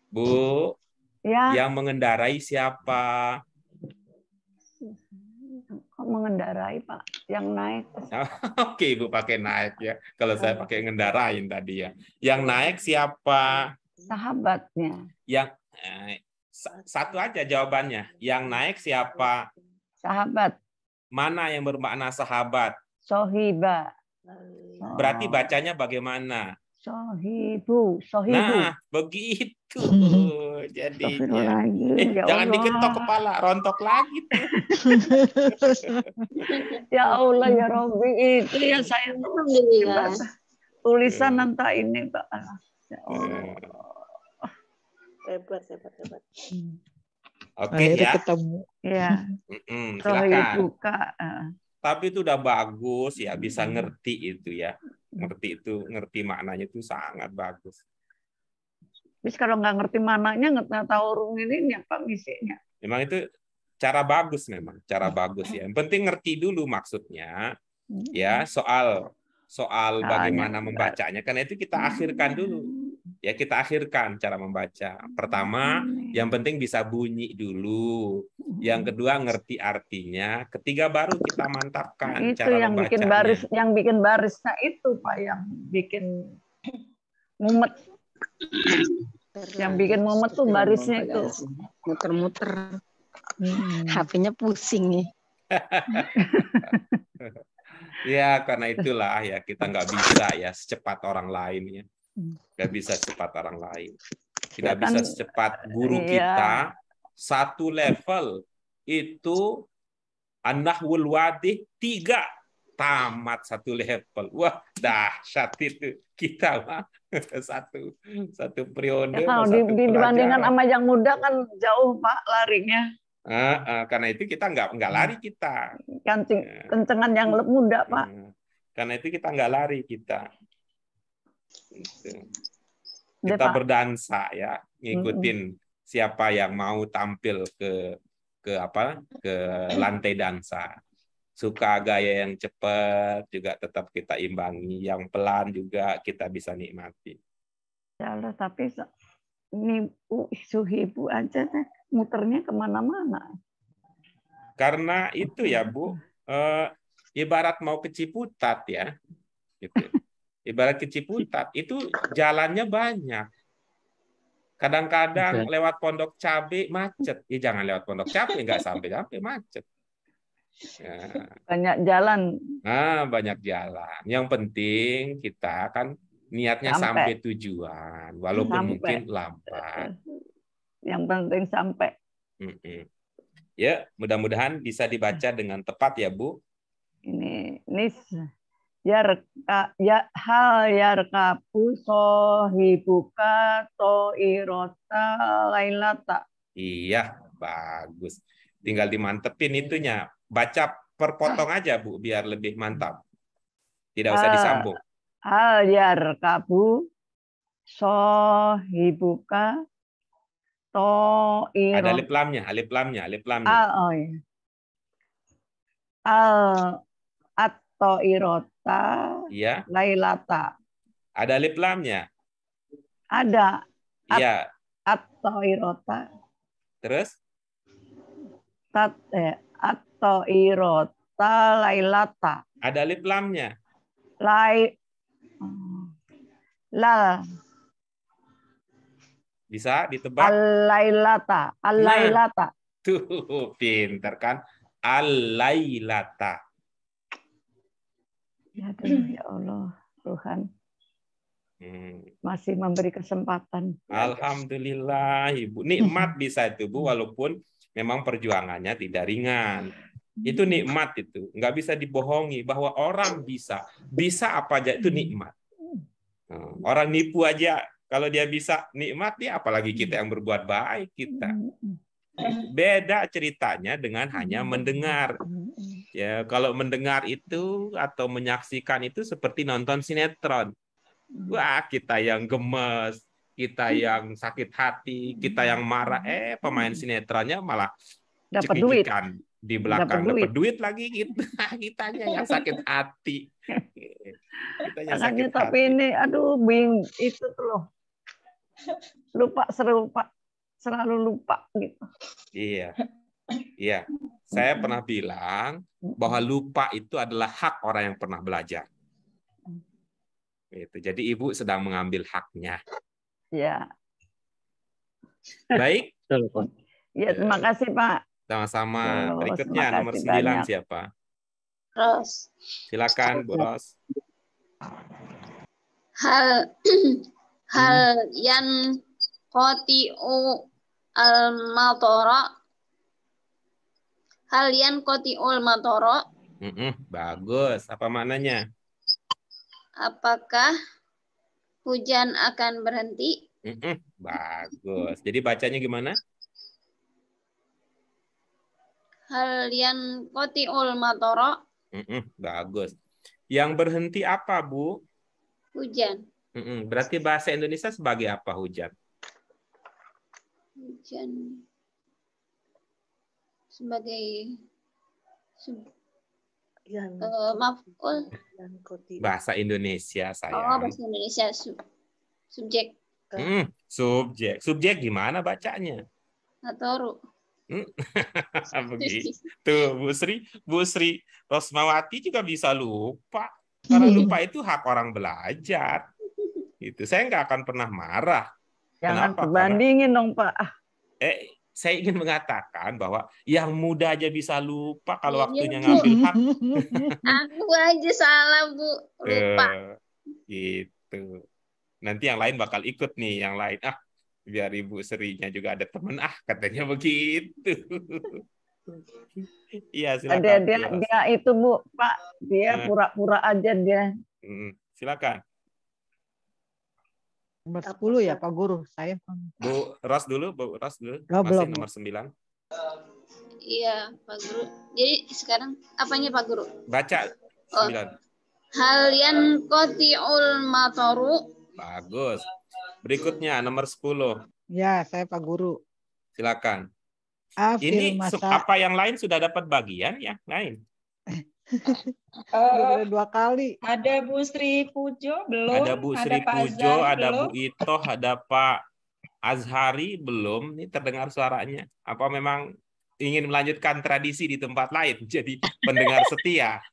Bu, ya. Yang mengendarai siapa? Kok mengendarai, Pak? Yang naik. Oke, Ibu pakai naik ya. Kalau saya pakai ngendarain tadi ya. Yang naik siapa? Sahabatnya. Yang satu aja jawabannya. Yang naik siapa? Sahabat. Mana yang bermakna sahabat? Sohiba. Berarti bacanya bagaimana? Sohibu. Nah, begitu. Jadinya. Jangan diketok kepala, rontok lagi tuh. Ya Allah ya Robbi, itu yang saya tulisan nanti ini, Pak. Ya Allah. Hebat. Oke ya. Ketemu. Ya. Silakan. Tapi itu udah bagus ya, bisa ngerti itu ya. Ngerti maknanya itu sangat bagus. Terus kalau nggak ngerti maknanya, nggak tahu ini apa misinya. Memang itu cara bagus memang, cara bagus ya. Yang penting ngerti dulu maksudnya, ya soal bagaimana membacanya. Karena itu kita akhirkan dulu, ya kita akhirkan cara membaca. Pertama Yang penting bisa bunyi dulu. Yang kedua ngerti artinya. Ketiga baru kita mantapkan Itu cara yang bikin membacanya. barisnya itu Pak, yang bikin mumet. Yang bikin mumet tuh barisnya itu. Muter-muter. HP-nya pusing nih. Ya, karena itulah ya kita nggak bisa ya secepat orang lain ya. Nggak bisa secepat orang lain. Tidak bisa secepat guru kita. Satu level itu an-nahwul wadih 3 tamat satu level. Wah, dahsyat itu kita mah satu periode. Ya, kalau dibandingkan sama yang muda kan jauh Pak larinya. Karena itu kita nggak lari kita. Kencengan yang muda Pak. Karena itu kita nggak lari kita. Kita berdansa ya, ngikutin siapa yang mau tampil ke lantai dansa. Suka gaya yang cepat juga tetap kita imbangi, yang pelan juga kita bisa nikmati. Ya Allah, tapi ini Suhibu aja deh, muternya kemana-mana. Karena itu ya Bu, ibarat mau ke Ciputat ya, gitu. Ibarat ke Ciputat itu jalannya banyak. Kadang-kadang lewat Pondok Cabe macet. Ya jangan lewat Pondok Cabe, nggak sampai macet. Ya. Banyak jalan. Banyak jalan. Yang penting kita kan niatnya sampai tujuan, walaupun mungkin lambat. Yang penting sampai. Ya, mudah-mudahan bisa dibaca dengan tepat ya Bu. Ini hal yarkabu sohibuka toirota lailata. Iya, bagus. Tinggal dimantepin itunya. Baca per potong aja Bu, biar lebih mantap. Tidak usah disambung. Hal yarkabu sohibuka toirota. Ada alif lamnya. Toirota, iya. Lailata. Ada alif lamnya? Ada. Iya. At-toirota. Terus? At-toirota, Lailata. Ada alif lamnya? Bisa ditebak? Al-Lailata. Al-Lailata. Tuh, pinter kan? Al-Lailata. Ya Allah, Tuhan masih memberi kesempatan. Alhamdulillah, Ibu. Nikmat bisa itu, Bu, walaupun memang perjuangannya tidak ringan. Itu nikmat itu. Nggak bisa dibohongi bahwa orang bisa apa aja itu nikmat. Orang nipu aja, kalau dia bisa nikmat, ya apalagi kita yang berbuat baik kita. Beda ceritanya dengan hanya mendengar. Ya, kalau mendengar itu atau menyaksikan itu seperti nonton sinetron. Wah, kita yang gemes, kita yang sakit hati, kita yang marah. Pemain sinetronnya malah dapat duit di belakang, dapat duit lagi kitanya yang sakit hati. Kitanya sakit hati. Tapi ini, aduh, bingung itu tuh loh. Selalu lupa gitu. Iya. Iya. Saya pernah bilang bahwa lupa itu adalah hak orang yang pernah belajar. Itu. Jadi Ibu sedang mengambil haknya. Ya. Baik. Ya, terima kasih Pak. Sama-sama. Berikutnya nomor 9 siapa? Ros. Silakan Bu Ros. Hal yan kotiu al-matara. Hal yan kotiul matara. Bagus. Apa maknanya? Apakah hujan akan berhenti? Bagus. Jadi bacanya gimana? Hal yan kotiul matara. Bagus. Yang berhenti apa, Bu? Hujan. Berarti bahasa Indonesia sebagai apa hujan? Hujan sebagai maf'ul. Bahasa Indonesia saya. Bahasa Indonesia subjek. Subjek. Subjek gimana bacanya? Matoru. Begitu, Bu Sri Rosmawati juga bisa lupa. Karena lupa itu hak orang belajar. Itu saya nggak akan pernah marah. Jangan Kenapa? bandingin dong, Pak. Saya ingin mengatakan bahwa yang muda aja bisa lupa kalau Iya, waktunya Bu. ngambil hak. Aku aja salah, Bu. Lupa. Gitu. Nanti yang lain bakal ikut nih, yang lain. Biar Ibu Serinya juga ada temen, katanya begitu. Iya, silakan. Dia itu, Bu, Pak. Dia pura-pura aja dia. Silakan. Nomor 10 ya, Pak Guru. Saya Bu Ros dulu. Masih belum. nomor 9. Iya, Pak Guru. Jadi sekarang apanya, Pak Guru? Baca 9. Halian kotiul matoru. Bagus. Berikutnya nomor 10. Ya, saya Pak Guru. Silakan. Afil Ini masa apa yang lain sudah dapat bagian ya? Lain. udah 2 kali. Ada Bu Sri Pujo belum? Ada Bu Sri Pak Pujo, Azhar ada belum? Bu Ito, ada Pak Azhari belum. Ini terdengar suaranya. Apa memang ingin melanjutkan tradisi di tempat lain? Jadi pendengar setia.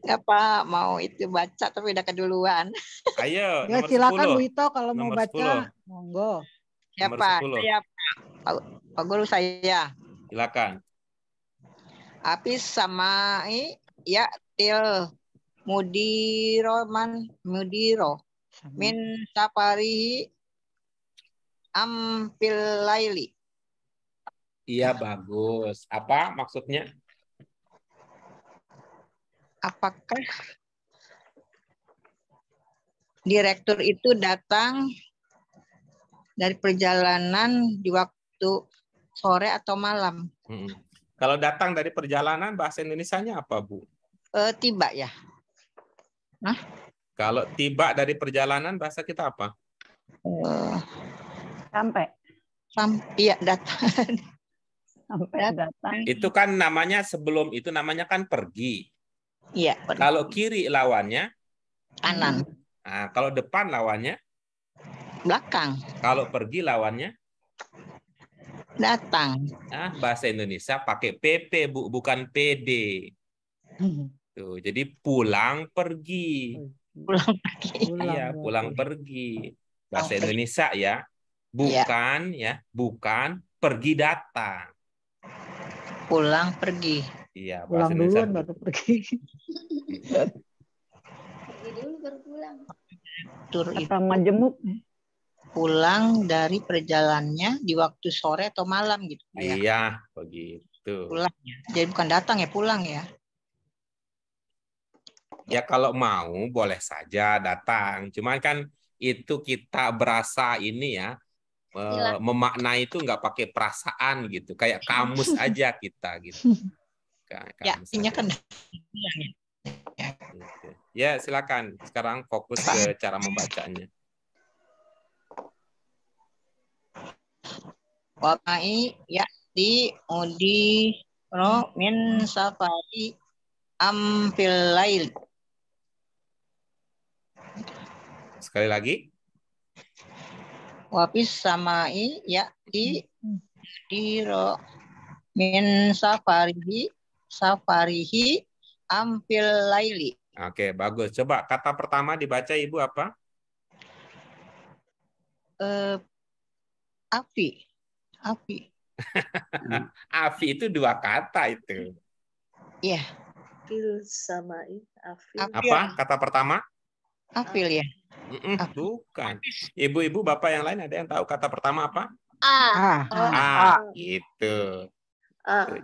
Ya Pak, mau itu baca tapi udah keduluan. Ayo, Ya, nomor silakan 10. Bu Ito kalau mau Nomor baca. 10. Monggo. Ya Nomor Pak, 10. saya Pak Guru saya. Silakan. Apis sama ya til mudiro min saparihi ampil laili. Iya, bagus. Apa maksudnya? Apakah direktur itu datang dari perjalanan di waktu sore atau malam? Kalau datang dari perjalanan, bahasa Indonesianya apa, Bu? Tiba ya. Nah? Kalau tiba dari perjalanan, bahasa kita apa? Sampai. Iya, datang. Sampai datang. Itu kan namanya sebelum itu namanya kan pergi. Iya. Kalau kiri lawannya? Kanan. Nah, kalau depan lawannya? Belakang. Kalau pergi lawannya? Datang. Bahasa Indonesia pakai PP, Bu, bukan PD. Tuh, jadi pulang pergi. Pulang pergi. Iya, pulang pergi. Bahasa Indonesia ya. Bukan ya, bukan pergi datang. Pulang pergi. Iya, pulang duluan baru pergi. Pergi dulu baru pulang. Atau majemuk. Pulang dari perjalanannya di waktu sore atau malam gitu. Iya, begitu. Pulang. Jadi bukan datang ya, pulang ya. Ya kalau mau boleh saja datang. Cuman kan itu kita berasa ini ya, memaknai itu nggak pakai perasaan gitu. Kayak kamus aja kita gitu. Ya, artinya kan. Ya, silakan. Sekarang fokus ke cara membacanya. Wakai ya'ti udiro min safari ampil lail. Sekali lagi. Wapis samai ya'ti udiro min safarihi ampil laili. Oke, bagus. Coba kata pertama dibaca Ibu apa? Api. Afi itu 2 kata itu. Iya. Afil samai. Afil. Apa kata pertama? Afil ya. Bukan. Ibu-ibu, bapak yang lain ada yang tahu kata pertama apa? Gitu.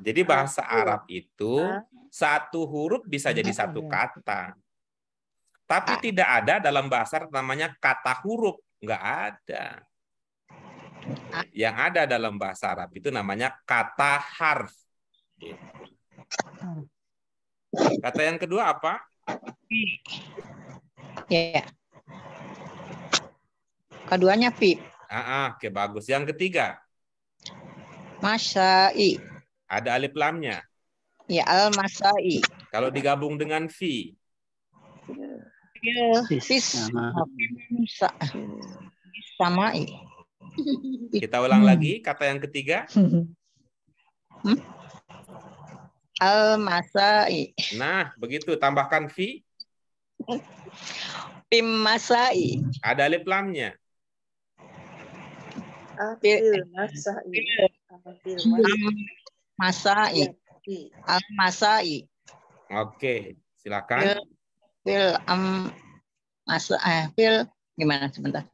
Jadi bahasa Arab itu satu huruf bisa jadi satu kata. Tapi tidak ada dalam bahasa namanya kata huruf. Nggak ada. Yang ada dalam bahasa Arab itu namanya kata harf. Kata yang kedua apa? Ya. Keduanya pi. Oke, bagus. Yang ketiga? Masai. Ada alif lamnya. Ya, al-masai. Kalau digabung dengan fi? Fis samai. Kita ulang lagi kata yang ketiga. Al-masai. Nah, begitu. Tambahkan fi. Fim masai. Ada alif lamnya. Afil masai. Afil Masai. Al-masai. Oke, silakan. Fil fil gimana sebentar?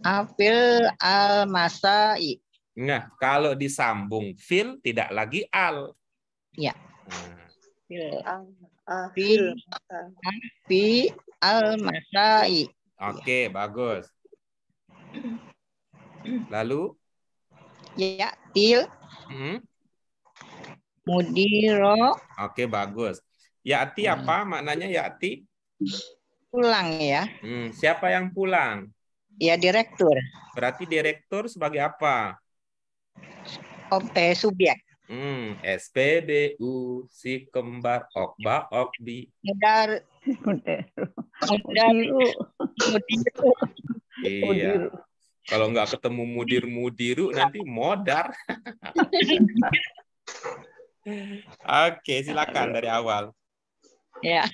Afil al-masai. Nah, kalau disambung fil tidak lagi al. Ya. Nah. Fi al-masai. Oke, bagus. Lalu? Ya, til. Mudiro. Oke, bagus. Ya'ti apa maknanya ya'ti? Pulang ya. Siapa yang pulang? Ya, direktur. Berarti direktur sebagai apa? Subjek. SPBU, si kembar, okba, okbi. Mudiru. Iya. Kalau nggak ketemu mudiru nanti modar. Oke, silakan dari awal. Ya.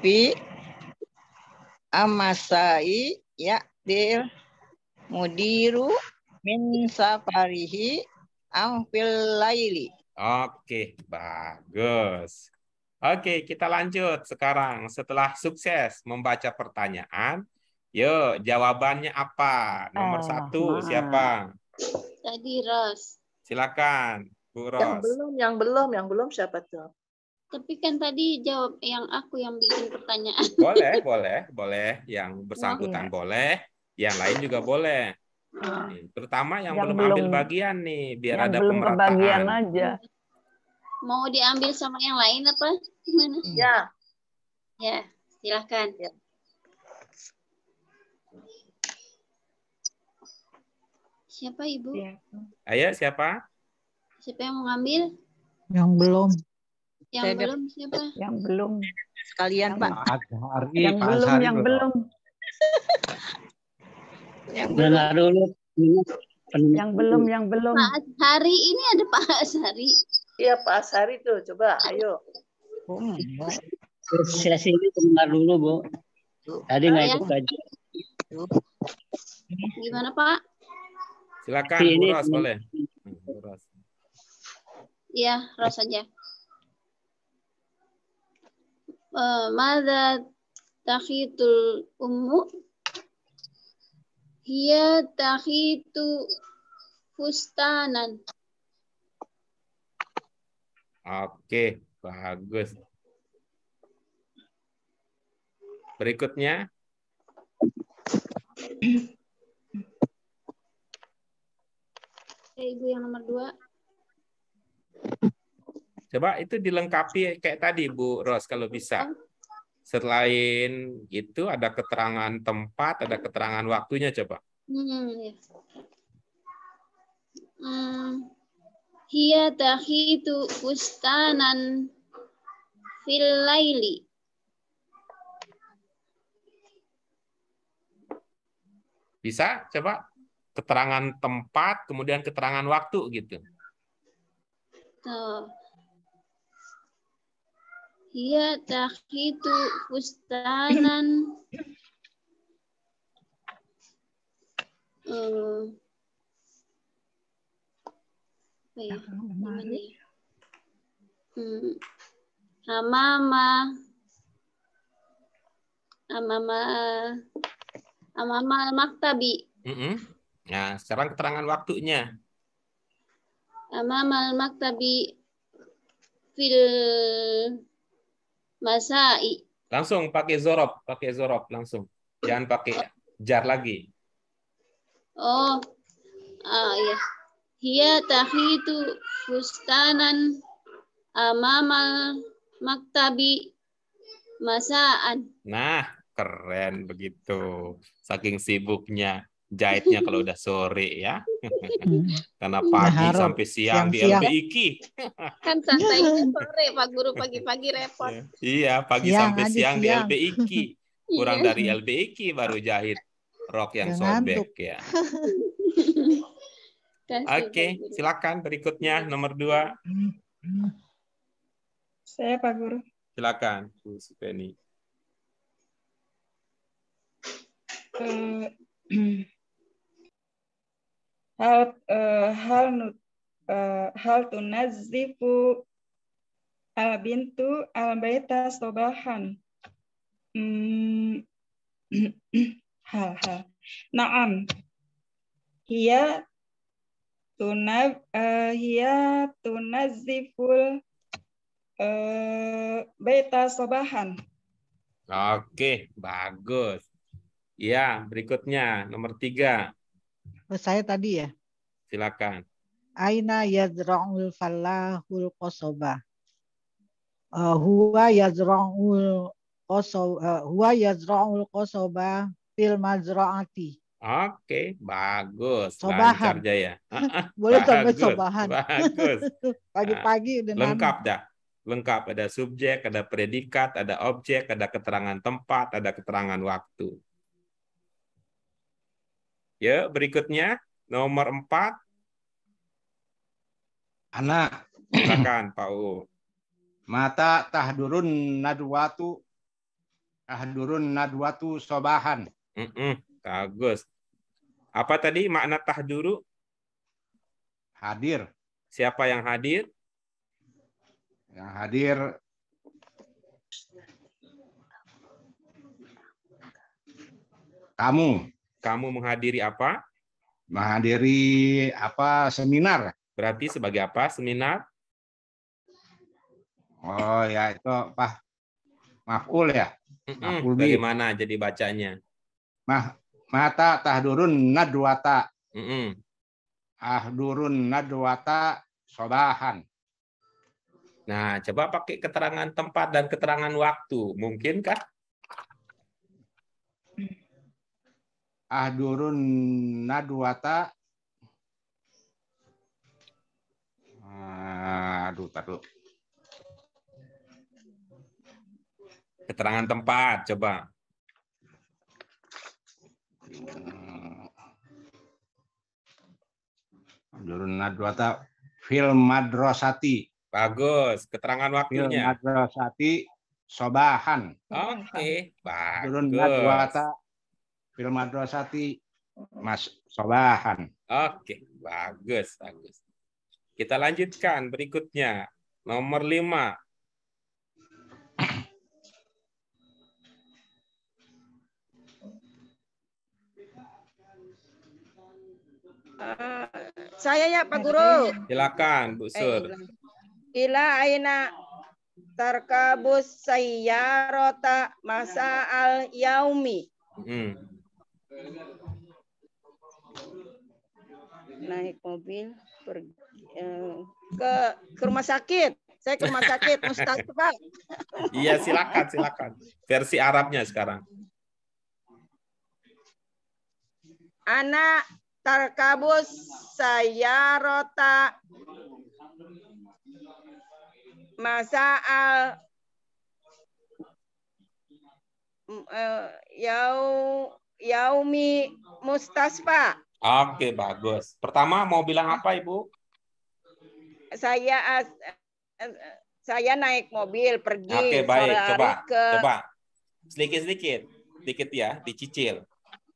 Fi amasai ya dil mudiru min safarihi fil laili. Oke, bagus. Oke, kita lanjut sekarang. Setelah sukses membaca pertanyaan, yuk jawabannya apa? Nomor 1 siapa? Tadi Ros. Silakan, Bu Ros. Yang belum siapa tuh? Tapi kan tadi jawab yang aku yang bikin pertanyaan. Boleh. Yang bersangkutan boleh, yang lain juga boleh. Terutama yang belum ambil bagian nih, biar ada pemerataan. Kebagian aja. Mau diambil sama yang lain apa? Gimana? Ya, silakan. Ya. Siapa Ibu? Ayo, siapa? Siapa yang mau ngambil? Yang belum. Yang belum siapa? Yang belum. Sekalian, Pak. Yang belum. Dengar dulu. Yang belum. Pak Hari ini ada Pak Asari. Iya, Pak Asari tuh. Coba, ayo. Sesi ini dengar dulu, Bu. Tadi nggak ikut kaji. Gimana, Pak? Silakan, Bu Ros, boleh. Iya, Ros aja. Mada takhitul ummu? Hiya takhitu fustanan. Oke, bagus. Berikutnya. Ibu yang nomor 2. Coba itu dilengkapi kayak tadi, Bu Ros, kalau bisa. Selain itu ada keterangan tempat, ada keterangan waktunya, coba. Hiya takhitu fustanan fil laili. Bisa? Coba keterangan tempat, kemudian keterangan waktu gitu. Hiya takhitu fustanan amama al-maktabi. Nah, sekarang keterangan waktunya. Amama al-maktabi fil masai. Langsung pakai zorob langsung. Jangan pakai jar lagi. Iya. Hiya takhitu fustanan amamal maktabi masaan. Nah, keren begitu. Saking sibuknya jahitnya kalau udah sore ya. Karena pagi sampai siang di LBIK. Kan santainya sore, Pak Guru, pagi-pagi repot. Iya, pagi sampai siang di LBIK. Kurang Iya. dari LBIK baru jahit rok yang Udah sobek ngantuk. ya. Kasih, Oke, Pak Guru. silakan berikutnya nomor 2. Saya Pak Guru. Silakan, Bu Supeni. Eh, hal tunazzifu al-bintu al-baita sobahan. Hal. Naam. Hiya tunazziful baita sobahan. Oke, bagus. Ya, berikutnya nomor 3. Oh, saya tadi ya. Silakan. Aina yazra'ul fallahul qasoba. Huwa yazra'ul qasoba fil mazra'ati. Oke, bagus. Sobahan. Lancar Jaya. Boleh sampai Bagus, sobahan. bagus. Pagi-pagi udah Lengkap nangis. dah. Lengkap, ada subjek, ada predikat, ada objek, ada keterangan tempat, ada keterangan waktu. Ya, berikutnya nomor 4. Anak. Silakan, Pak U. Mata tahdurun nadwatu sobahan. Bagus. Apa tadi makna tahduru? Hadir. Siapa yang hadir? Yang hadir kamu. Kamu menghadiri apa? Menghadiri apa? Seminar. Berarti sebagai apa seminar? Oh ya itu apa? Maf'ul ya. Maf'ul bih. Bagaimana jadi bacanya? Mata tahdurun nadwata. Ahdurun nadwata sobahan. Nah, coba pakai keterangan tempat dan keterangan waktu. Mungkinkah? Ahdurun nadwata. Taduh. Keterangan tempat, coba. Ahdurun nadwata fil madrasati. Bagus. Keterangan Fil waktunya. madrasati sobahan. Oke, Ahdurun bagus. nadwata fil madrasati sobahan. Oke, bagus. Kita lanjutkan berikutnya. Nomor 5. Saya ya Pak Guru. Silakan, Bu Sur. Ila aina tarkabus sayyarata masa al yaumi. Naik mobil pergi ke rumah sakit. Saya ke rumah sakit Mustafa, Pak. Iya, silakan. Versi Arabnya sekarang. Anak tarkabus sayyarata masa'al yaumi mustasfa. Oke, bagus. Pertama mau bilang apa, Ibu? Saya naik mobil pergi. Oke, baik. Sore Coba. Sedikit ya, dicicil.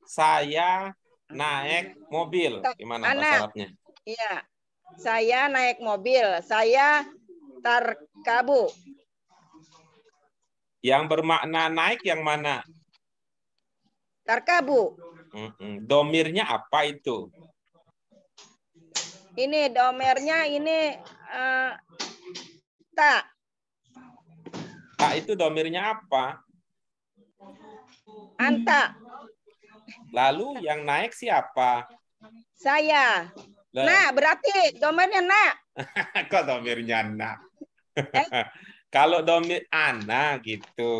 Saya naik mobil. Gimana bahasa Arabnya? Iya. Saya naik mobil. Saya tarkabu. Yang bermakna naik yang mana? Tarkabu. Domirnya apa itu? Ini domirnya ini tak. Tak itu domirnya apa? Anta. Lalu yang naik siapa? Saya. Nah, berarti domirnya nak. Kok domirnya nak? Kalau domir anak gitu.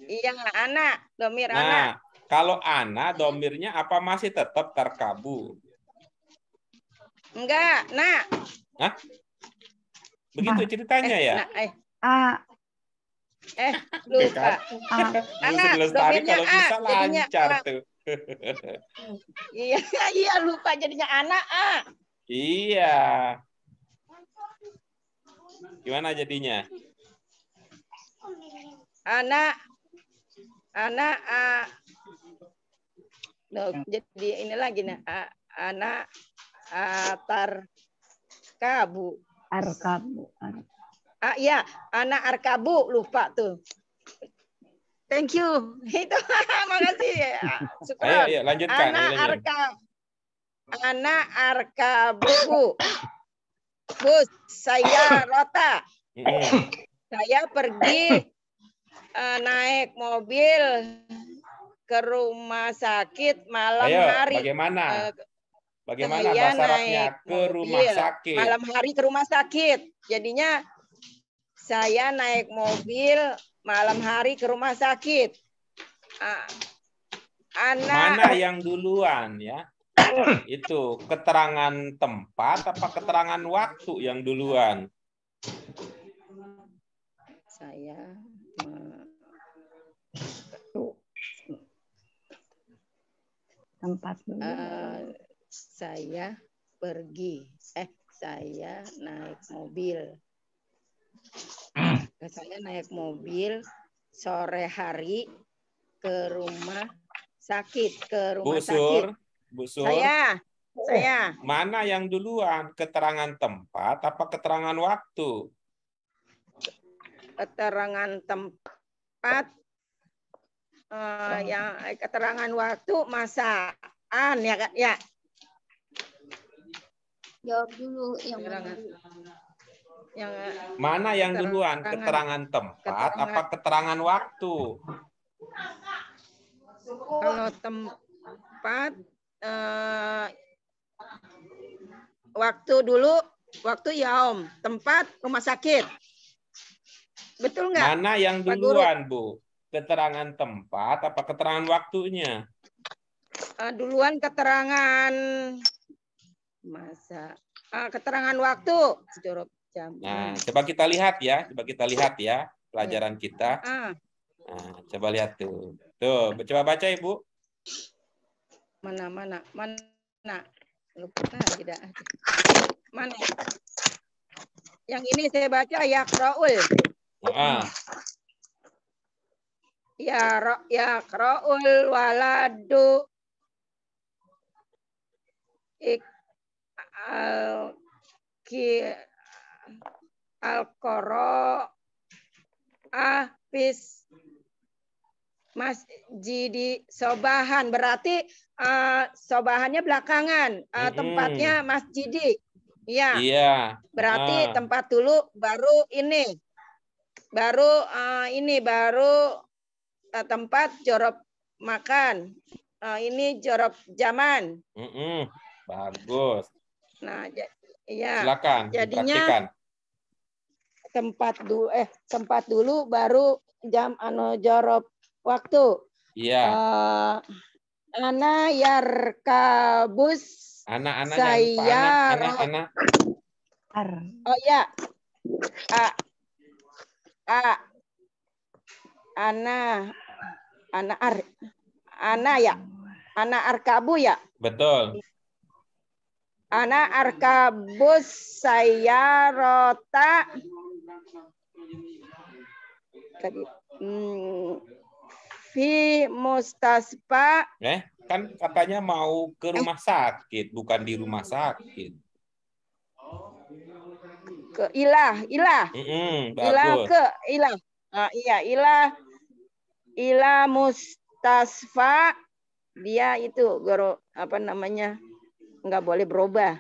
Iya, anak. Domir nah, anak. Kalau anak domirnya apa masih tetap tarkabu? Enggak, nak. Hah? Begitu ceritanya ya? Lupa. Sri Lestari domirnya kalau A, bisa jadinya lancar A. tuh. Iya, iya lupa jadinya anak A. Iya. Gimana jadinya? Anak A. Loh, jadi ini lagi nih. Anak Arkabu. Ya, anak Arkabu lupa tuh. Thank you. Itu makasih ya. Syukron. Ayo, lanjutkan. Anak Arkabu. Bus, saya Rota. Saya pergi naik mobil ke rumah sakit malam hari. Bagaimana bahasa Arabnya ke rumah sakit? Malam hari ke rumah sakit. Jadinya saya naik mobil malam hari ke rumah sakit. Mana yang duluan ya? Itu keterangan tempat apa keterangan waktu yang duluan? Saya tempat saya pergi. Saya naik mobil. Saya naik mobil sore hari ke rumah sakit. Bu Sur. Saya. Mana yang duluan? Keterangan tempat apa keterangan waktu? Keterangan tempat. Yang keterangan waktu masaan ya Kak ya. Jawab dulu yang mana yang duluan? Keterangan tempat apa keterangan waktu? Kalau tempat waktu dulu, waktu yaum, tempat rumah sakit. Betul nggak? Mana yang duluan, Bu? Keterangan tempat apa keterangan waktunya? Duluan keterangan keterangan waktu. Nah, coba kita lihat ya, pelajaran kita. Nah, coba lihat tuh. Tuh, coba baca Ibu. Mana. Lupa tidak. Mana? Yang ini saya baca yaqra'ul. Yaqra'ul waladu al-qara'a fis masjidi sobahan, berarti sobahannya belakangan, tempatnya masjidi. Iya. Berarti tempat dulu baru ini. Baru tempat jorok makan. Ini jorok zaman. Bagus. Nah, iya. Silakan jadinya tempat dulu baru jam jorok waktu. Iya. Ana yarkabus. Anak-anak saya anak-anak. Oh ya. Ana arkabu ya. Betul. Ana arkabus saya rota tadi fi mustaspa. Kan katanya mau ke rumah sakit, bukan di rumah sakit. Ke ilah. Bagus. Ilah mustasfa. Dia itu apa namanya? Enggak boleh berubah.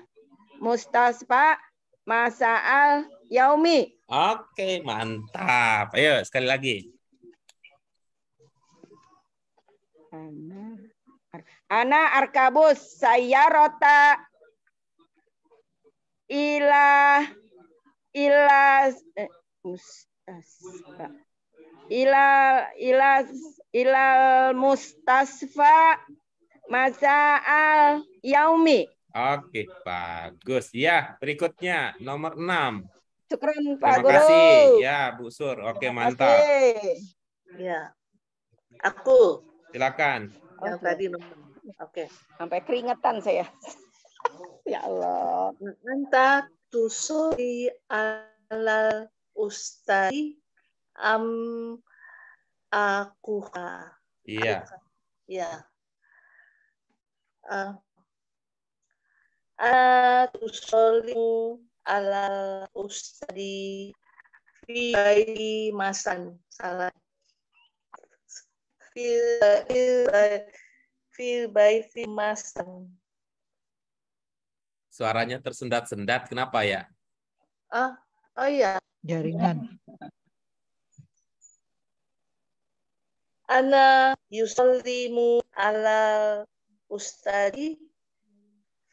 Mustasfa masa'al yaumi. Oke, mantap. Ayo sekali lagi. Ana arkabus sayyarata ila mustasfa masa'al yaumi. Oke, bagus. Ya, berikutnya nomor 6. Syukran Pak Terima Guru. kasih. Ya, Bu Sur. Oke, Terima mantap. kasih. Ya. Aku Silakan. yang tadi nomor. Oke. Sampai keringetan saya. Ya Allah. Anta tusoli alal ustadi am akuha. Iya. Ya. Tusolimu alal ustadi fi bayi masan salah. Fil bayi masan. Suaranya tersendat-sendat. Kenapa ya? Oh iya. Jaringan. Ana yusallimu ala ustadi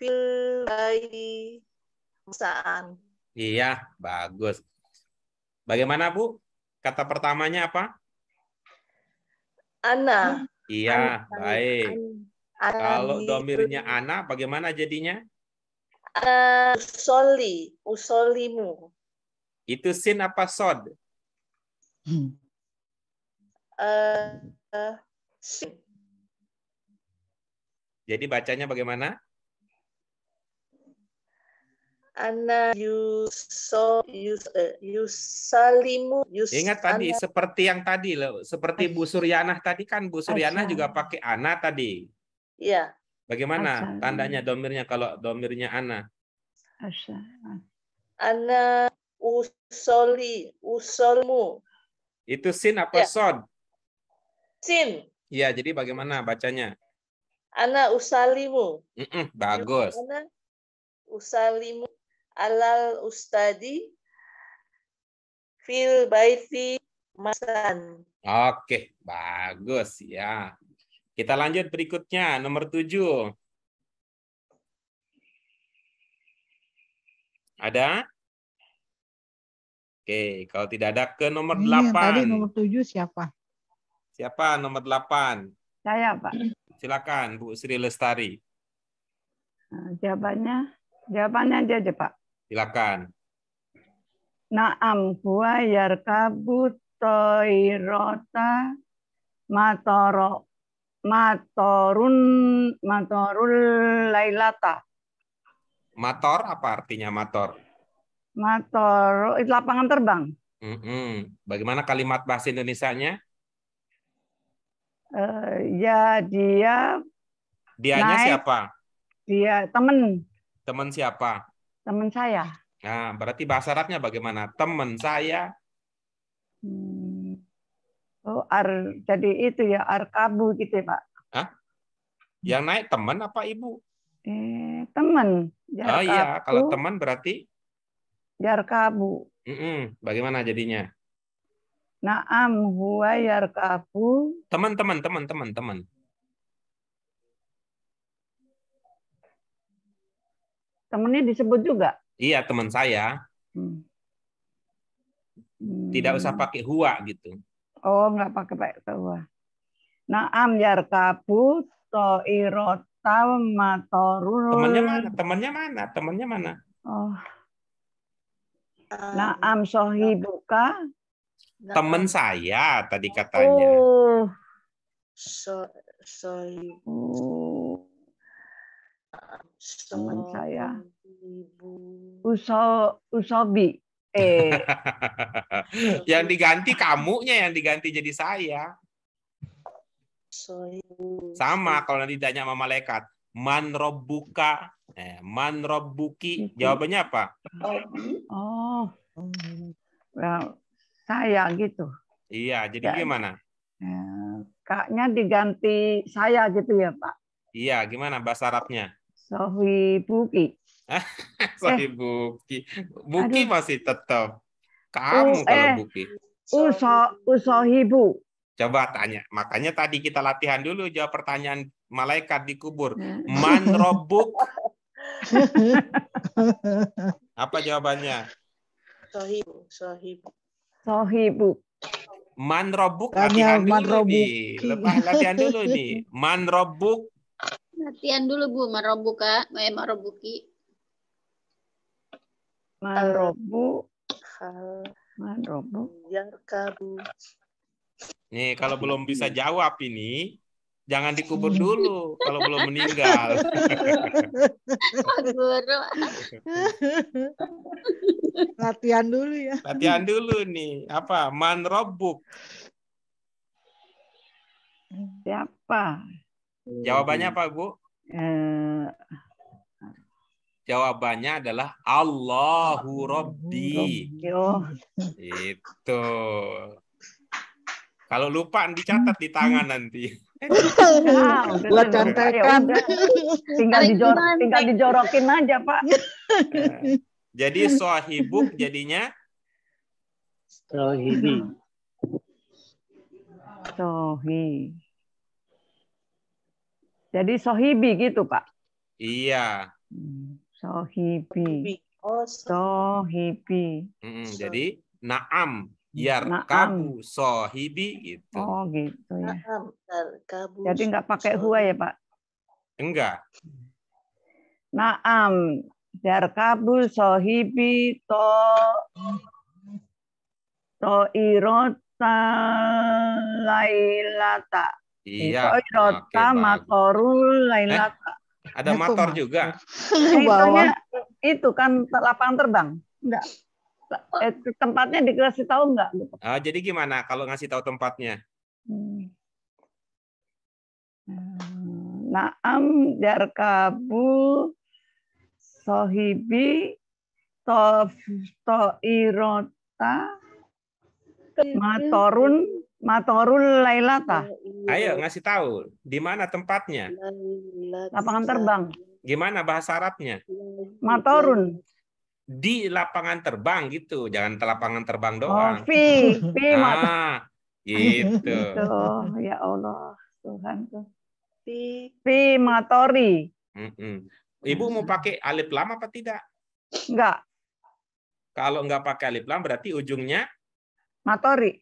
fil bayi masaan. Iya, bagus. Bagaimana, Bu? Kata pertamanya apa? Ana. Iya, baik. Kalau domirnya ana, bagaimana jadinya? Usolimu. Itu sin apa sod? Sin. Jadi bacanya bagaimana? Ana yusalimu. Ingat tadi, seperti yang tadi loh, seperti Bu Suryanah tadi kan, Bu Suryanah juga pakai ana tadi. Iya. Bagaimana tandanya domirnya kalau domirnya ana? Ana usolmu. Itu sin apa sod? Sin. Iya, jadi bagaimana bacanya? Ana usalimu. Bagus. Ana usalimu alal ustadi fil baiti masan. Oke, bagus ya. Kita lanjut berikutnya, nomor 7. Ada? Oke, kalau tidak ada ke nomor 8. Tadi nomor 7 siapa? Siapa nomor 8? Saya, Pak. Silakan, Bu Sri Lestari. Jawabannya aja, Pak. Silakan. Naam huwa yarkabu toirota matorul lailata. Mator apa artinya mator? Mator itu lapangan terbang. Bagaimana kalimat bahasa Indonesianya? Ya dia. Dianya naik, siapa? Dia teman. Teman siapa? Teman saya. Nah, berarti bahasa Arabnya bagaimana? Teman saya. Jadi itu ya arkabu gitu ya, Pak. Hah? Yang naik teman apa ibu? Teman. Oh iya, kalau teman berarti? Yarkabu. Bagaimana jadinya? Naam huwa yarkabu. Teman. Temannya disebut juga? Iya, teman saya. Tidak usah pakai huwa gitu. Oh, nggak pakai huwa. Naam yarkabu to'irota matorul. Temannya mana? Oh. Naam sohibuka. Teman saya tadi katanya. Oh. Teman saya. Usobi. Yang diganti kamunya, yang diganti jadi saya. Sama kalau nanti ditanya sama malaikat, man robbuka, man robbuki, jawabannya apa? Oh, well, saya gitu. Iya, jadi gimana? Kaknya diganti saya gitu ya, Pak? Iya, gimana bahasa Arabnya? Sohibuki. Sohibuki. Buki masih tetap. Kamu kalau buki. Usohibu. Coba tanya. Makanya tadi kita latihan dulu jawab pertanyaan malaikat di kubur. Man robbuk. Apa jawabannya? Sohibu. Man robbuk. Latihan dulu nih. Latihan dulu nih. Man robbuk. Latihan dulu Bu, marobuka, marobuki. Marobu. Hal Madrobu. yarkabu. Nih, kalau belum bisa jawab ini, jangan dikubur dulu kalau belum meninggal. Guru. Latihan dulu ya. Latihan dulu nih. Apa? Man Rabbuk. Siapa? Jawabannya apa, Bu? Jawabannya adalah Allahu Rabbi. Oh, Itu. Kalau lupa dicatat di tangan nanti. Buat contekan. Tinggal dijorokin aja, Pak. Jadi sohibuk jadinya Sohibi. Sohi. Jadi sohibi gitu, Pak. iya. Sohibi. Oh, Sohibi. Jadi naam yarkabu sohibi gitu. Oh, gitu ya. naam yarkabu. Jadi nggak pakai huwa ya, Pak? Enggak. Naam yarkabu sohibi irota lailata. Iya. Irota matorul lailata. Ada motor juga. Itunya itu kan lapangan terbang. Enggak. Tempatnya dikasih tahu enggak? Jadi gimana kalau ngasih tahu tempatnya? Naam yarkabu sohibi irota matorul lailata. Ayo ngasih tahu di mana tempatnya. Lapangan terbang. Gimana bahasa Arabnya? Matorun. Di lapangan terbang gitu, jangan lapangan terbang Oh, doang. Gitu. Ya Allah, Tuhan tuh. Fi matori. Ibu mau pakai alif lam apa tidak? Enggak. Kalau enggak pakai alif lam berarti ujungnya matori.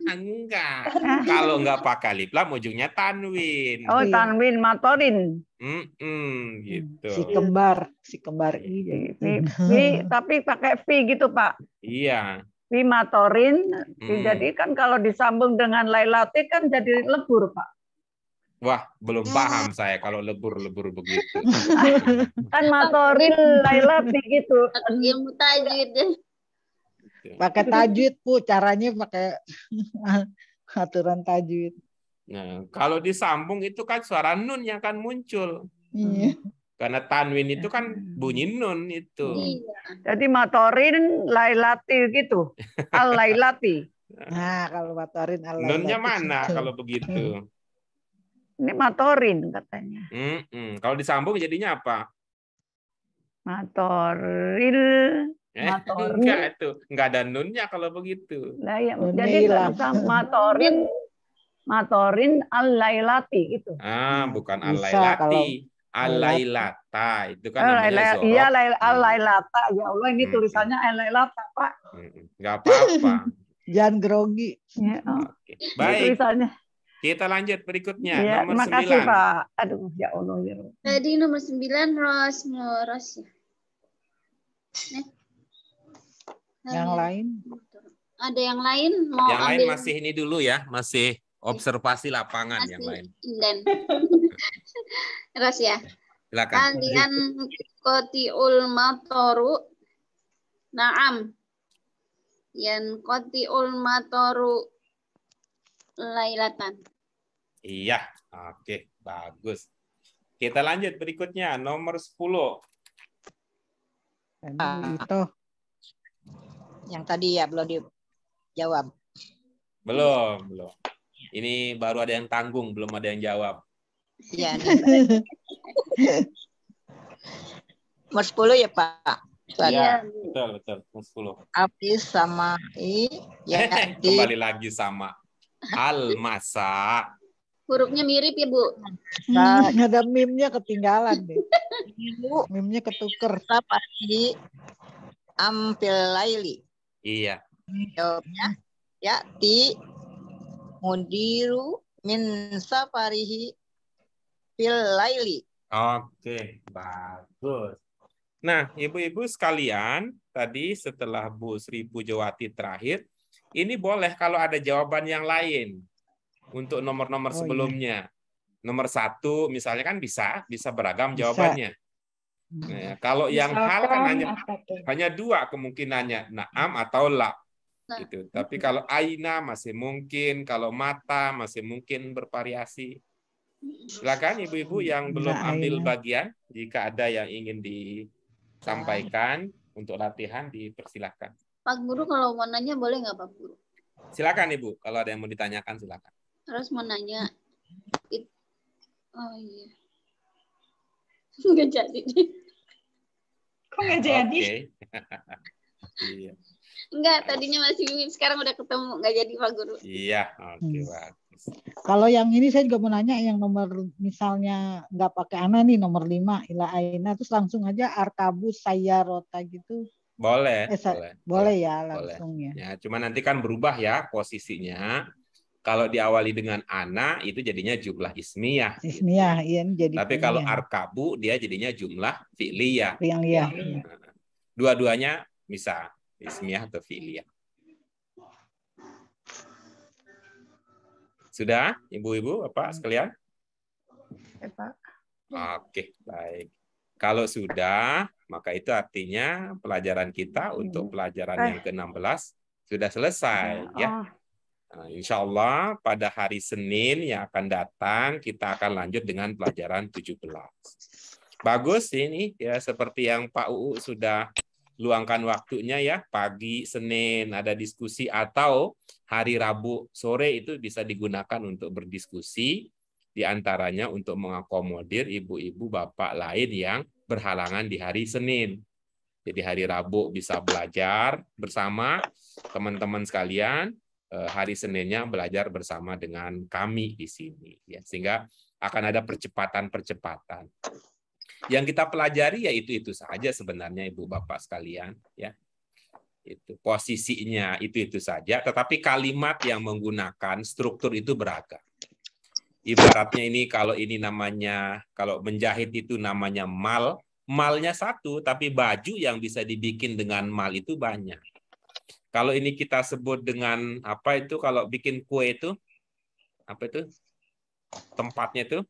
Enggak. Kalau enggak pakai alif lam ujungnya tanwin. Oh, tanwin matorin. Gitu. Si kembar Tapi pakai fi gitu, Pak. Iya. Fi matorin. Jadi kan kalau disambung dengan lailati kan jadi lebur, Pak. Wah, belum paham saya kalau lebur-lebur begitu. Kan matorin lailati gitu. Ilmu tajwid. Pakai tajwid, Bu. Caranya pakai aturan tajwid. Nah, kalau disambung itu kan suara nun yang akan muncul. Iya. Karena tanwin itu kan bunyi nun itu. Jadi matorin lailati gitu. Al-lailati. Nah, kalau matorin al-lailati. Nunnya mana kalau begitu? Ini matorin katanya. Kalau disambung jadinya apa? Matoril. Enggak itu, enggak ada nunnya kalau begitu. Nah, ya, jadi matorin al-lailati gitu. Bukan al-lailati, al-lailata itu kan namanya zorof. Iya, al-lailata. Ya Allah, ini tulisannya al-lailata, Pak. Enggak apa-apa. Jangan grogi. Ya, Oke. Baik. Tulisannya. Kita lanjut berikutnya, Ya, nomor 9. terima kasih, Pak. Aduh, ya Allah ya. Tadi nomor 9 Ros ya. Yang lain? Ada yang lain mau yang ambil? lain masih ini dulu ya, masih observasi lapangan yang lain. Dan Ros ya. Silakan. Kalian kotiul matoru. Naam. Yan kotiul matoru lailatan. Iya, oke, bagus. Kita lanjut berikutnya, nomor 10. Itu. Yang tadi ya belum dijawab. Belum. Ini baru ada yang tanggung, belum ada yang jawab. Iya. Nomor 10 ya, Pak. Iya, betul. Nomor 10. Api sama ya kembali lagi sama al-masa. Hurufnya mirip ya, Bu. Ada meme-nya ketinggalan deh. Meme-nya ketuker. Pasti ampil laili. Iya. Jawabnya ya'ti mudiru min safarihi fil laili. Oke, bagus. Nah, ibu-ibu sekalian, tadi setelah Bu Sri Pujawati terakhir, ini boleh kalau ada jawaban yang lain untuk nomor-nomor sebelumnya. Nomor 1 misalnya kan bisa beragam jawabannya. Nah, kalau yang hal kan hanya 2 kemungkinannya, na'am atau la. Gitu. Tapi kalau aina masih mungkin, kalau mata masih mungkin bervariasi. Silakan ibu-ibu yang belum ambil bagian, jika ada yang ingin disampaikan untuk latihan, dipersilakan. Pak Guru kalau mau nanya boleh nggak Pak Guru? Silakan Ibu, kalau ada yang mau ditanyakan silakan. Terus mau nanya, oh iya, nggak jadi. Kok nggak jadi? Iya. Enggak, tadinya masih bingung, sekarang udah ketemu, nggak jadi Pak Guru. Iya, oke, bagus. Kalau yang ini saya juga mau nanya yang nomor misalnya nggak pakai ana nih nomor 5 ila aina terus langsung aja arkabus sayyarota gitu. Boleh, boleh ya langsung boleh. ya. Cuma nanti kan berubah ya posisinya. Kalau diawali dengan ana itu jadinya jumlah ismiyah. Ismiyah, iya jadi. Tapi kalau arkabu dia jadinya jumlah fi'liyah. Fi'liyah. Dua-duanya bisa ismiyah atau fi'liyah. Sudah, ibu-ibu, Bapak sekalian? Oke, baik. Kalau sudah, maka itu artinya pelajaran kita untuk pelajaran yang ke-16 sudah selesai. Ya. Nah, insya Allah pada hari Senin yang akan datang, kita akan lanjut dengan pelajaran 17. Bagus ini, ya seperti yang Pak UU sudah luangkan waktunya ya, pagi Senin ada diskusi atau hari Rabu sore itu bisa digunakan untuk berdiskusi, diantaranya untuk mengakomodir ibu-ibu bapak lain yang berhalangan di hari Senin. Jadi hari Rabu bisa belajar bersama teman-teman sekalian, hari Seninnya belajar bersama dengan kami di sini, ya, sehingga akan ada percepatan-percepatan. Yang kita pelajari ya itu saja sebenarnya ibu bapak sekalian, ya. Itu posisinya itu saja, tetapi kalimat yang menggunakan struktur itu beragam. Ibaratnya ini kalau menjahit itu namanya malnya satu, tapi baju yang bisa dibikin dengan mal itu banyak. Kalau ini kita sebut dengan apa itu, kalau bikin kue itu apa itu tempatnya itu?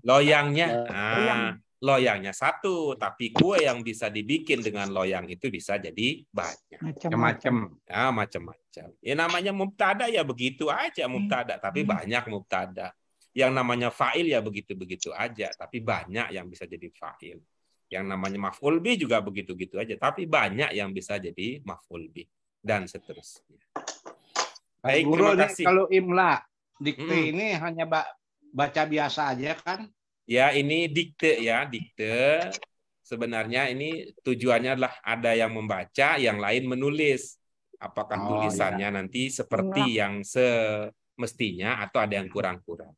Loyangnya. Loyangnya satu, tapi kue yang bisa dibikin dengan loyang itu bisa jadi banyak. Macam-macam. Ya, macam-macam. Ya namanya mubtada ya begitu aja mubtada, tapi banyak mubtada. Yang namanya fa'il ya begitu-begitu aja, tapi banyak yang bisa jadi fa'il. Yang namanya maf'ul bih juga begitu-gitu aja, tapi banyak yang bisa jadi maf'ul bih dan seterusnya. Baik, terima kasih. Kalau imla, dikte ini hanya baca biasa aja kan? Ya, ini dikte ya, dikte. Sebenarnya ini tujuannya adalah ada yang membaca, yang lain menulis. Apakah tulisannya nanti seperti yang semestinya atau ada yang kurang-kurang.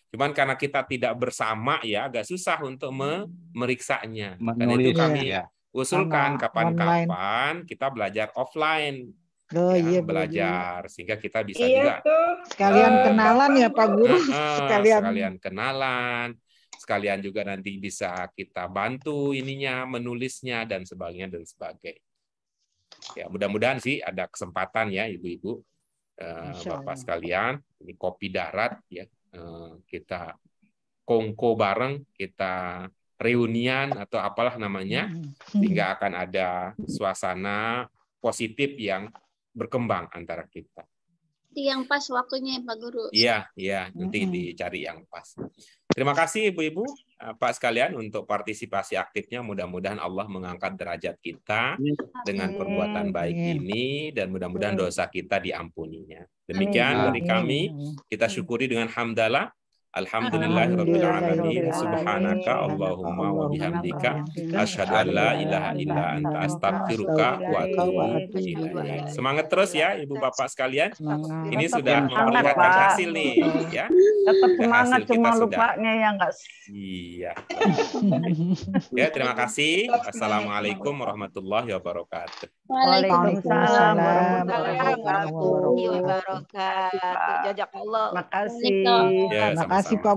Cuman karena kita tidak bersama ya, agak susah untuk memeriksanya. Karena itu kami usulkan kapan-kapan kita belajar offline. Belajar sehingga kita bisa juga sekalian kenalan ya Pak Guru, sekalian kenalan, sekalian juga nanti bisa kita bantu ininya menulisnya dan sebagainya. Ya mudah-mudahan sih ada kesempatan ya ibu-ibu, bapak sekalian, ini kopi darat ya, kita kongko bareng, kita reunian atau apalah namanya, sehingga akan ada suasana positif yang berkembang antara kita. Yang pas waktunya Pak Guru. Iya, nanti dicari yang pas. Terima kasih ibu-ibu, Pak sekalian untuk partisipasi aktifnya. Mudah-mudahan Allah mengangkat derajat kita dengan perbuatan baik ini dan mudah-mudahan dosa kita diampuninya. Demikian dari kami, kita syukuri dengan hamdalah. Alhamdulillahirabbil alamin. Subhanaka Allahumma wa bihamdika asyhadu an la ilaha illa anta astaghfiruka wa atubu ilaik. Semangat terus ya Ibu Bapak sekalian. Ini sudah memperlihatkan hasil nih ya. Tetap semangat, cuma lupanya yang enggak. Iya. Ya, terima kasih. Assalamualaikum warahmatullahi wabarakatuh. Waalaikumsalam warahmatullahi wabarakatuh. Jazakallah. Makasih. Ya, Makasih Pak